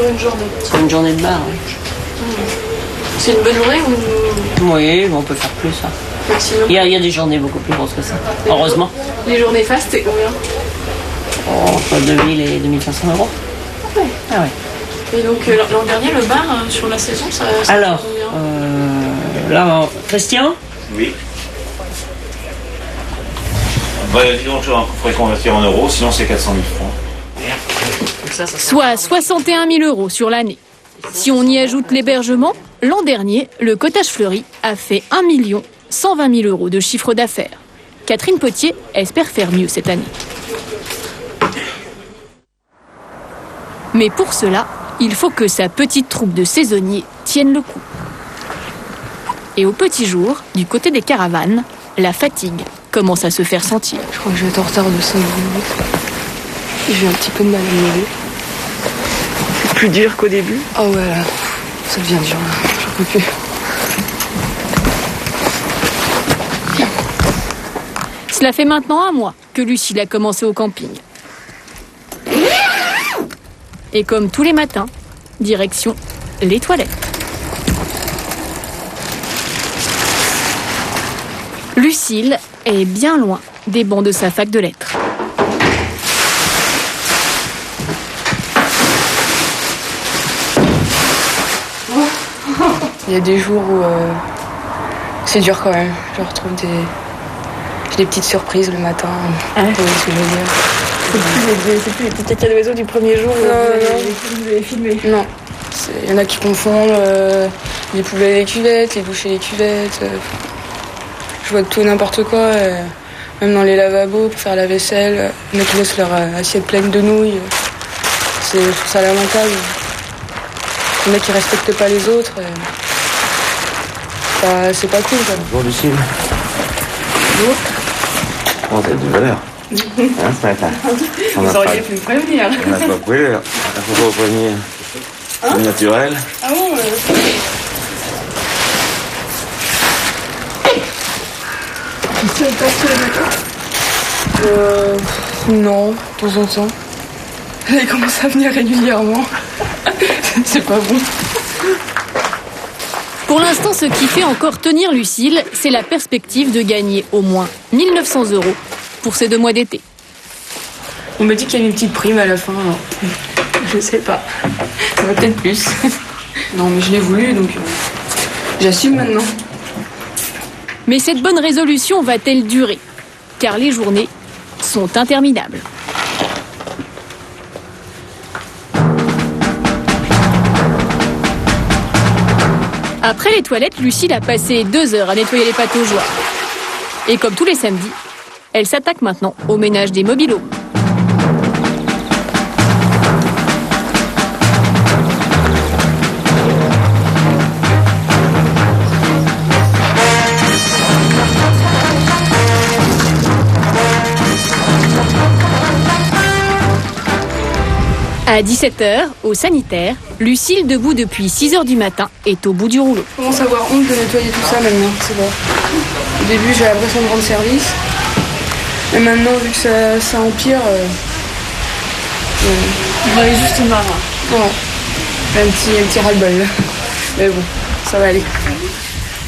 une journée. sur une journée de bar, oui. C'est une bonne journée ou Oui, mais on peut faire plus, ça. maximum? Il y a des journées beaucoup plus grosses que ça. Heureusement. Les journées fastes, c'est combien? Entre 2000 et 2500 €. Ouais. Ah ouais. Et donc l'an dernier, le bar, sur la saison, ça Alors, coûte combien? là, Christian? Oui. Disons que on pourrait convertir en euros, sinon c'est 400 000 francs. Soit 61 000 € sur l'année. Si on y ajoute l'hébergement, l'an dernier, le Cottage Fleuri a fait 1 120 000 € de chiffre d'affaires. Catherine Potier espère faire mieux cette année. Mais pour cela, il faut que sa petite troupe de saisonniers tienne le coup. Et au petit jour, du côté des caravanes, la fatigue commence à se faire sentir. Je crois que je vais être en retard de 5 minutes. J'ai un petit peu de mal à me lever. C'est plus dur qu'au début. Ah ouais, là, ça devient dur, là. J'en peux plus. Cela fait maintenant 1 mois que Lucille a commencé au camping. Et comme tous les matins, direction les toilettes. Lucille est bien loin des bancs de sa fac de lettres. Il y a des jours où c'est dur quand même. Je retrouve j'ai des petites surprises le matin. Ah ouais. Vous voyez ce que je veux dire? C'est plus les petits caca de maison du premier jour où vous avez filmé. Non. Il y en a qui confondent les poubelles et les cuvettes, les douches et les cuvettes. Je vois de tout et n'importe quoi. Même dans les lavabos pour faire la vaisselle. Il y en a qui laissent leur assiette pleine de nouilles. Je trouve ça lamentable. Il y en a qui respectent pas les autres. C'est pas cool, quoi. Bonjour Lucille. Bonjour. Oh, t'as du valeur. Hein, ce matin. Vous auriez pu me prévenir. On n'a pas pu l'heure. Il faut pas prévenir. C'est naturel. Ah bon Tu es pas tous les matins? Non, de temps en temps. Elle commence à venir régulièrement. C'est pas bon. Pour l'instant, ce qui fait encore tenir Lucille, c'est la perspective de gagner au moins 1 900 € pour ces 2 mois d'été. On me dit qu'il y a une petite prime à la fin, alors je sais pas. Ça va peut-être plus. Non, mais je l'ai voulu, donc j'assume maintenant. Mais cette bonne résolution va-t-elle durer? Car les journées sont interminables. Après les toilettes, Lucille a passé 2 heures à nettoyer les pataugeoires. Et comme tous les samedis, elle s'attaque maintenant au ménage des mobilos. À 17h, au sanitaire, Lucille, debout depuis 6h du matin, est au bout du rouleau. Je commence à avoir honte de nettoyer tout ça maintenant, c'est bon. Au début, j'ai l'impression de rendre service. Mais maintenant, vu que ça empire, Vous avez juste marre. Ouais. Un petit ras-le-bol. Mais bon, ça va aller.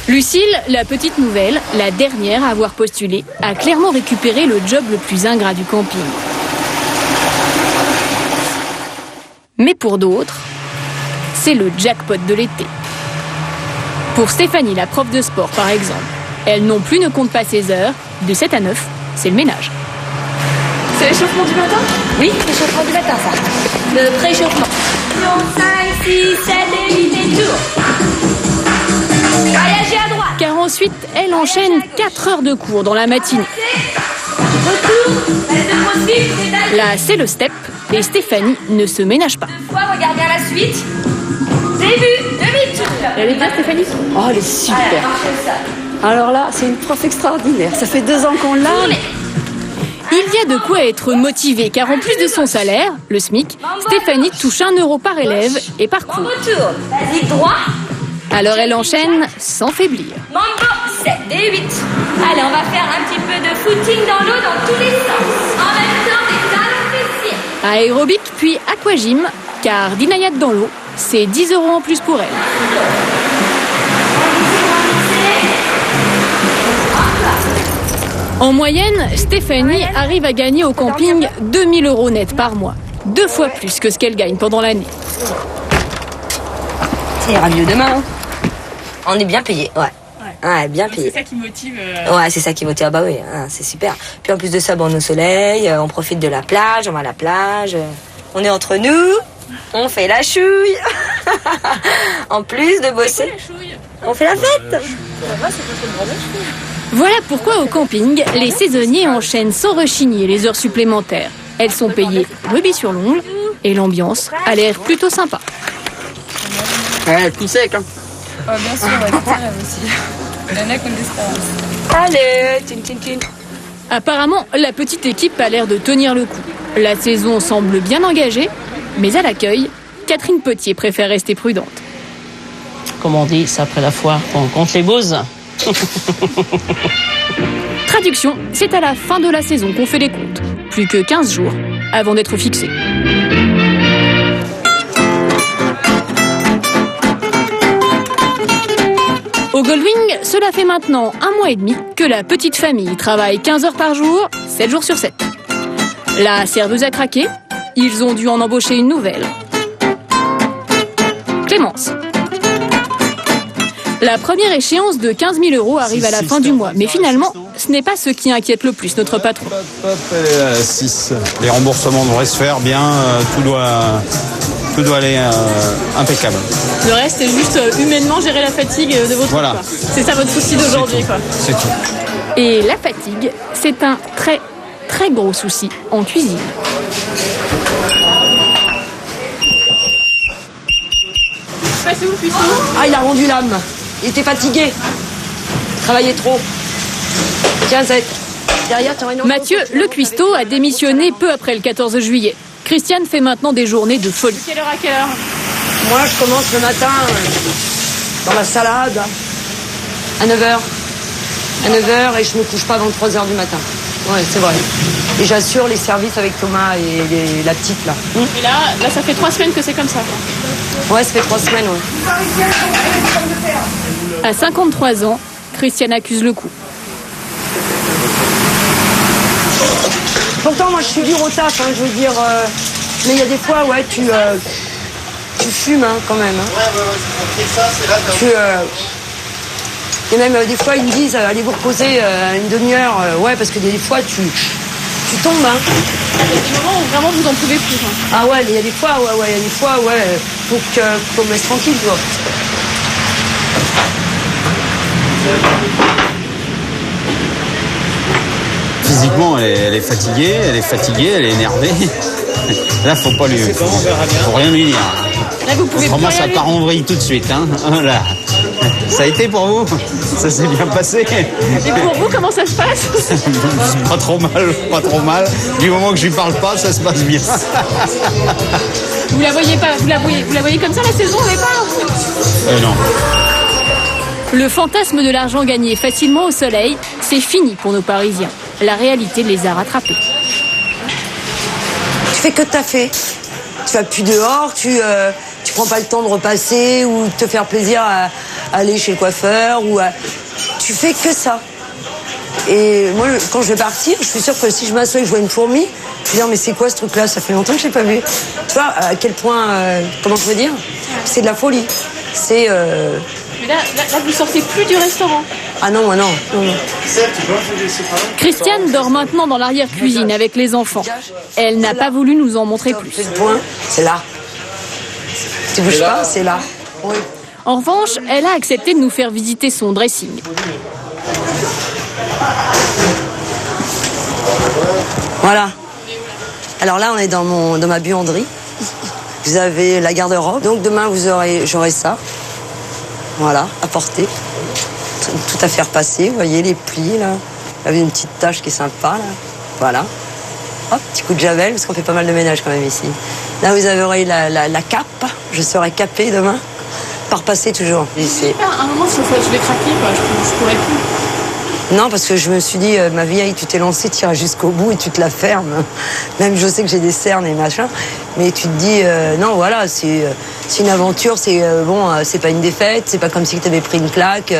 Lucille, la petite nouvelle, la dernière à avoir postulé, a clairement récupéré le job le plus ingrat du camping. Mais pour d'autres, c'est le jackpot de l'été. Pour Stéphanie, la prof de sport par exemple, elle non plus ne compte pas ses heures De 7 à 9, c'est le ménage. C'est l'échauffement du matin? Oui, l'échauffement du matin, ça. Le pré-échauffement. 5, 6, 7 et 8 et tour. Voyagez à droite. Car ensuite, elle enchaîne 4 heures de cours dans la matinée. Là, c'est le step et Stéphanie ne se ménage pas. Regardez à la suite. Début, demi-tour. Elle est bien, Stéphanie? Oh, elle est super. Alors là, c'est une prof extraordinaire. Ça fait 2 ans qu'on l'a. Il y a de quoi être motivé, car en plus de son salaire, le SMIC, Stéphanie touche 1 € par élève et par cours. Vas-y, droit. Alors elle enchaîne sans faiblir. Mambo, 7 et 8. Allez, on va faire un petit peu de footing dans l'eau dans tous les sens. En même temps, des talons fessiers. Aérobic puis aquagym, car Dinayat dans l'eau, c'est 10 € en plus pour elle. En moyenne, Stéphanie arrive à gagner au camping 2 000 € net par mois. 2 fois plus que ce qu'elle gagne pendant l'année. Ça ira mieux demain. On est bien payé, ouais. Ouais, bien payé. C'est ça qui motive. Ouais, c'est ça qui motive. Ah bah oui, hein, c'est super. Puis en plus de ça, bon, on est au soleil, on profite de la plage, on va à la plage, on est entre nous, on fait la chouille. En plus de bosser, on fait la fête. Voilà pourquoi au camping, les saisonniers enchaînent sans rechigner les heures supplémentaires. Elles sont payées rubis sur l'ongle et l'ambiance a l'air plutôt sympa. Ouais, tout sec, hein. Oh, bien sûr, ouais, c'est rêve aussi. Il y en a qui ont de l'espérance. Allez, tchin tchin tchin. Apparemment, la petite équipe a l'air de tenir le coup. La saison semble bien engagée, mais à l'accueil, Catherine Potier préfère rester prudente. Comme on dit, c'est après la foire qu'on compte les bouses. Traduction, c'est à la fin de la saison qu'on fait les comptes. Plus que 15 jours avant d'être fixé. Au Goldwing, cela fait maintenant 1 mois et demi que la petite famille travaille 15 heures par jour, 7 jours sur 7. La serveuse a craqué, ils ont dû en embaucher une nouvelle. Clémence. La première échéance de 15 000 € arrive à la fin du mois, mais finalement, ce n'est pas ce qui inquiète le plus notre patron. Elle est à 6. Les remboursements devraient se faire bien, tout doit aller impeccable. Le reste, c'est juste humainement gérer la fatigue de votre Voilà. corps. C'est ça votre souci d'aujourd'hui, quoi. C'est tout. Et la fatigue, c'est un très, très gros souci en cuisine. Passez où, puisque Ah, il a rendu l'âme. Il était fatigué. Il travaillait trop. Tiens, Zette. Derrière, tu aurais une autre Mathieu, le cuistot, a démissionné peu après le 14 juillet. Christiane fait maintenant des journées de folie. Quelle heure à quelle heure? Moi, je commence le matin dans la salade à 9h. À 9h et je me couche pas avant 3h du matin. Ouais, c'est vrai. Et j'assure les services avec Thomas et la petite, là. Et là, ça fait 3 semaines que c'est comme ça. Ouais, ça fait 3 semaines, ouais. À 53 ans, Christiane accuse le coup. Pourtant, moi, je suis dure au taf, hein, je veux dire. Mais il y a des fois, ouais, tu fumes, hein, quand même. Hein. Et même des fois, ils me disent, allez vous reposer une demi-heure. Ouais, parce que des fois, tu tombes. Hein. Il y a des moments où vraiment vous en pouvez plus. Hein. Ah ouais, il y a des fois, faut qu'on me laisse tranquille, tu vois. Physiquement, elle est fatiguée, elle est énervée. Là, faut rien lui dire. Là, vous pouvez Autrement, plus ça rien part en vrille tout de suite. Hein. Voilà. Ça a été pour vous? Ça s'est bien passé? Et pour vous, comment ça se passe? Pas trop mal. Du moment que je lui parle pas, ça se passe bien. Vous la voyez pas, vous la voyez comme ça la saison au départ? Non. Le fantasme de l'argent gagné facilement au soleil, c'est fini pour nos Parisiens. La réalité les a rattrapés. Tu fais que de taffer. Tu vas plus dehors, tu prends pas le temps de repasser ou de te faire plaisir à aller chez le coiffeur tu fais que ça. Et moi, quand je vais partir, je suis sûre que si je m'assois et que je vois une fourmi, je vais dire mais c'est quoi ce truc-là? Ça fait longtemps que je l'ai pas vu. Tu vois à quel point, comment je veux dire, c'est de la folie. C'est Mais là, vous sortez plus du restaurant. Ah non, moi non. Christiane dort maintenant dans l'arrière-cuisine avec les enfants. Elle n'a pas voulu nous en montrer plus. Le point, c'est là. Tu bouges pas, c'est là. Oui. En revanche, elle a accepté de nous faire visiter son dressing. Voilà. Alors là, on est dans ma buanderie. Vous avez la garde-robe. Donc demain, j'aurai ça. Voilà, à porter. Tout à faire passer. Vous voyez les plis là. Vous avez une petite tache qui est sympa là. Voilà. Hop, petit coup de javel parce qu'on fait pas mal de ménage quand même ici. Là, vous aurez la cape. Je serai capée demain. Par passer toujours. À un moment, je vais craquer, quoi. Je pourrais plus. Non, parce que je me suis dit, ma vieille, tu t'es lancée, tu iras jusqu'au bout et tu te la fermes. Même je sais que j'ai des cernes et machin, mais tu te dis, non, voilà, c'est une aventure, c'est pas une défaite, c'est pas comme si tu avais pris une claque.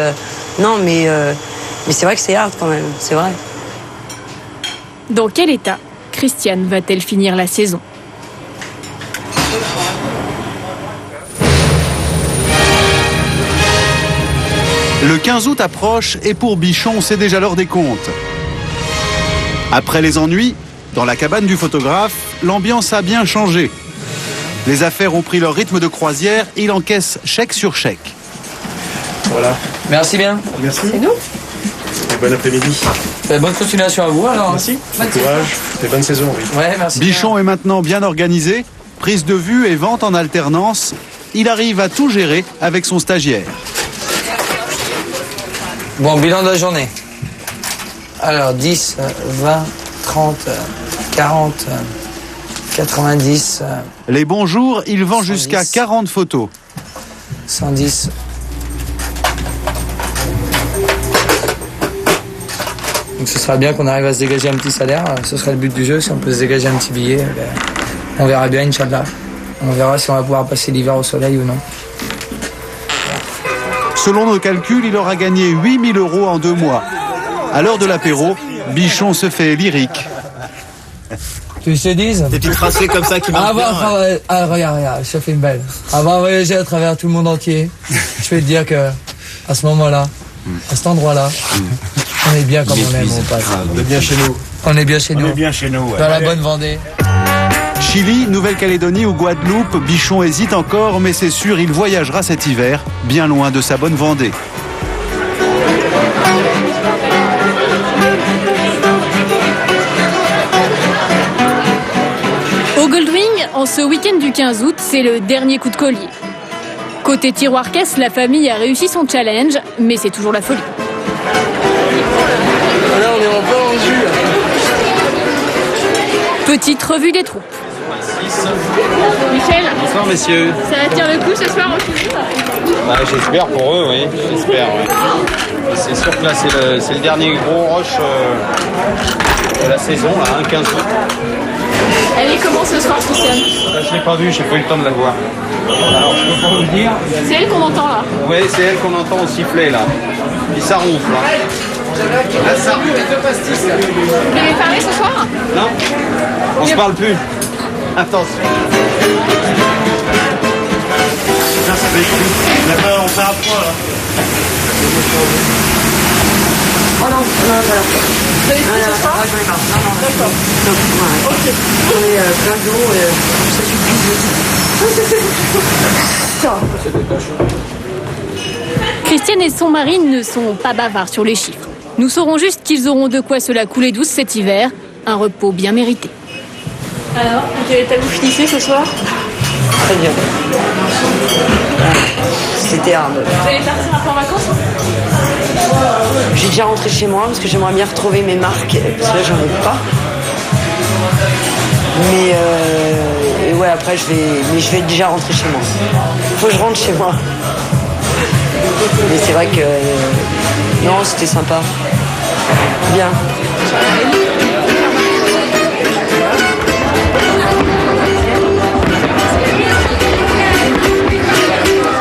Non, mais c'est vrai que c'est hard quand même, c'est vrai. Dans quel état Christiane va-t-elle finir la saison ? Le 15 août approche et pour Bichon, c'est déjà l'heure des comptes. Après les ennuis, dans la cabane du photographe, l'ambiance a bien changé. Les affaires ont pris leur rythme de croisière, il encaisse chèque sur chèque. Voilà. Merci bien. Merci. C'est nous. Et bon après-midi. Bonne continuation à vous alors. Merci. Bon courage et bonne saison. Oui. Ouais, merci. Bichon est maintenant bien organisé, prise de vue et vente en alternance. Il arrive à tout gérer avec son stagiaire. Bon, bilan de la journée. Alors, 10, 20, 30, 40, 90... Les bons jours, il vend jusqu'à 40 photos. 110. Donc ce sera bien qu'on arrive à se dégager un petit salaire. Ce sera le but du jeu. Si on peut se dégager un petit billet, on verra bien, Inch'Allah. On verra si on va pouvoir passer l'hiver au soleil ou non. Selon nos calculs, il aura gagné 8 000 € en 2 mois. À l'heure de l'apéro, Bichon se fait lyrique. Tu se dis des petits tracés comme ça qui marchent bien. Regarde, je te fais une belle. Avant de voyager à travers tout le monde entier, je vais te dire que à ce moment-là, à cet endroit-là, on est bien comme on aime, mon pote. On est bien chez nous. On est bien chez nous. On est bien chez nous, ouais. Dans la bonne Vendée. Chili, Nouvelle-Calédonie ou Guadeloupe, Bichon hésite encore, mais c'est sûr, il voyagera cet hiver, bien loin de sa bonne Vendée. Au Goldwing, en ce week-end du 15 août, c'est le dernier coup de collier. Côté tiroir-caisse, la famille a réussi son challenge, mais c'est toujours la folie. Là, on est en plein jus. Petite revue des troupes. Michel, Bonsoir messieurs. ça attire le coup ce soir au Chili? J'espère pour eux, oui. J'espère, oui. C'est sûr que là, c'est le dernier gros rush de la saison, là, 15 août. Elle est comment ce soir, Christiane? Je ne l'ai pas vue, j'ai pas eu le temps de la voir. Alors, je peux pas vous le dire. C'est elle qu'on entend là? Oui, c'est elle qu'on entend au sifflet, là. Puis ça ronfle, là. Là, ça ronfle. Vous l'avez parlé ce soir? Non, on se parle plus. Attention. Ça fait écrit. On fait un point là. Oh non, voilà. Vous avez fait ce soir? J'en ai marre. Non, D'accord. Ok. On est plein d'eau et ça suffit. Christiane et son mari ne sont pas bavards sur les chiffres. Nous saurons juste qu'ils auront de quoi se la couler douce cet hiver, un repos bien mérité. Alors, vous finissez ce soir? Très bien. C'était hard. Vous allez partir un peu en vacances? J'ai déjà rentré chez moi parce que j'aimerais bien retrouver mes marques, parce que là j'en ai pas. Mais et ouais, après je vais déjà rentrer chez moi. Faut que je rentre chez moi. Mais c'est vrai que non, c'était sympa. Bien.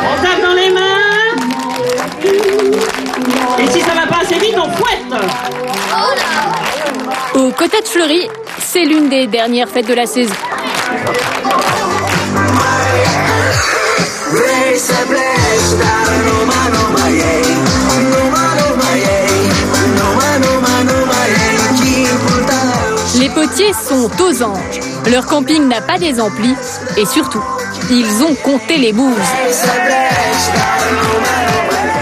On tape dans les mains. Et si ça va pas assez vite, on fouette. Au Cottage Fleury, c'est l'une des dernières fêtes de la saison. Vrei să pleci, dar numai, numai ei, numai, numai ei. potiers sont aux anges. Leur camping n'a pas des amplis et surtout, ils ont compté les bouses.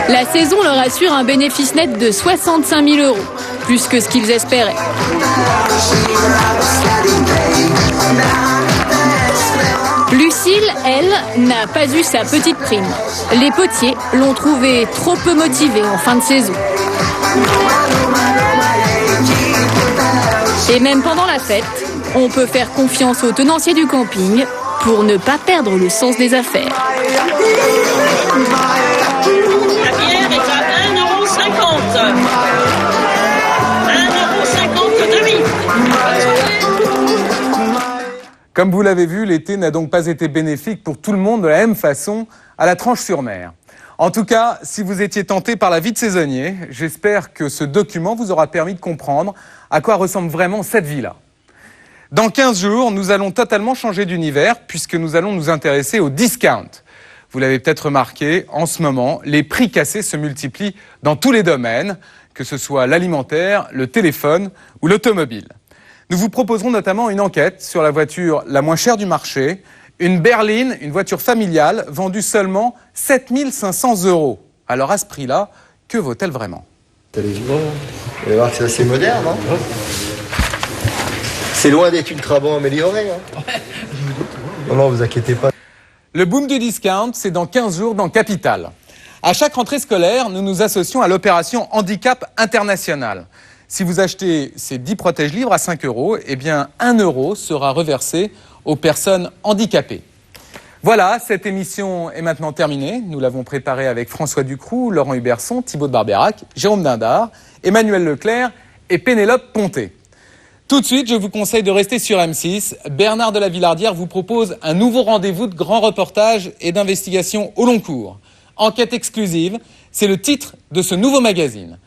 La saison leur assure un bénéfice net de 65 000 €, plus que ce qu'ils espéraient. Lucille, elle, n'a pas eu sa petite prime. Les potiers l'ont trouvée trop peu motivée en fin de saison. Et même pendant la fête, on peut faire confiance aux tenanciers du camping pour ne pas perdre le sens des affaires. La bière est à 1,50 €. 1,50 € demi. Comme vous l'avez vu, l'été n'a donc pas été bénéfique pour tout le monde de la même façon à la Tranche-sur-Mer. En tout cas, si vous étiez tenté par la vie de saisonnier, j'espère que ce document vous aura permis de comprendre à quoi ressemble vraiment cette vie-là. Dans 15 jours, nous allons totalement changer d'univers puisque nous allons nous intéresser au discount. Vous l'avez peut-être remarqué, en ce moment, les prix cassés se multiplient dans tous les domaines, que ce soit l'alimentaire, le téléphone ou l'automobile. Nous vous proposerons notamment une enquête sur la voiture la moins chère du marché, une berline, une voiture familiale, vendue seulement 7 500 €. Alors à ce prix-là, que vaut-elle vraiment ? Vous allez voir que c'est assez moderne, hein. C'est loin d'être ultra bon amélioré. Hein. Non, vous inquiétez pas. Le boom du discount, c'est dans 15 jours dans Capital. À chaque rentrée scolaire, nous nous associons à l'opération Handicap International. Si vous achetez ces 10 protège-livres à 5 €, eh bien 1 € sera reversé aux personnes handicapées. Voilà, cette émission est maintenant terminée. Nous l'avons préparée avec François Ducroux, Laurent Huberson, Thibaut de Barbérac, Jérôme Dindar, Emmanuel Leclerc et Pénélope Ponté. Tout de suite, je vous conseille de rester sur M6. Bernard de la Villardière vous propose un nouveau rendez-vous de grands reportages et d'investigations au long cours. Enquête exclusive, c'est le titre de ce nouveau magazine.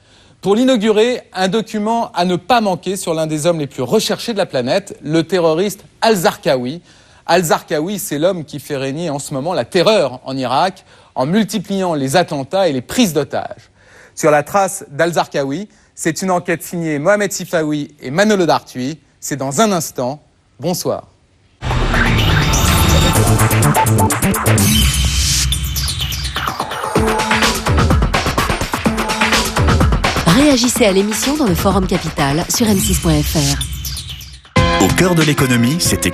Pour l'inaugurer, un document à ne pas manquer sur l'un des hommes les plus recherchés de la planète, le terroriste Al-Zarqawi. Al-Zarqawi, c'est l'homme qui fait régner en ce moment la terreur en Irak en multipliant les attentats et les prises d'otages. Sur la trace d'Al-Zarqawi, c'est une enquête signée Mohamed Sifawi et Manolo Dartuy. C'est dans un instant. Bonsoir. Réagissez à l'émission dans le Forum Capital sur m6.fr. Au cœur de l'économie, c'était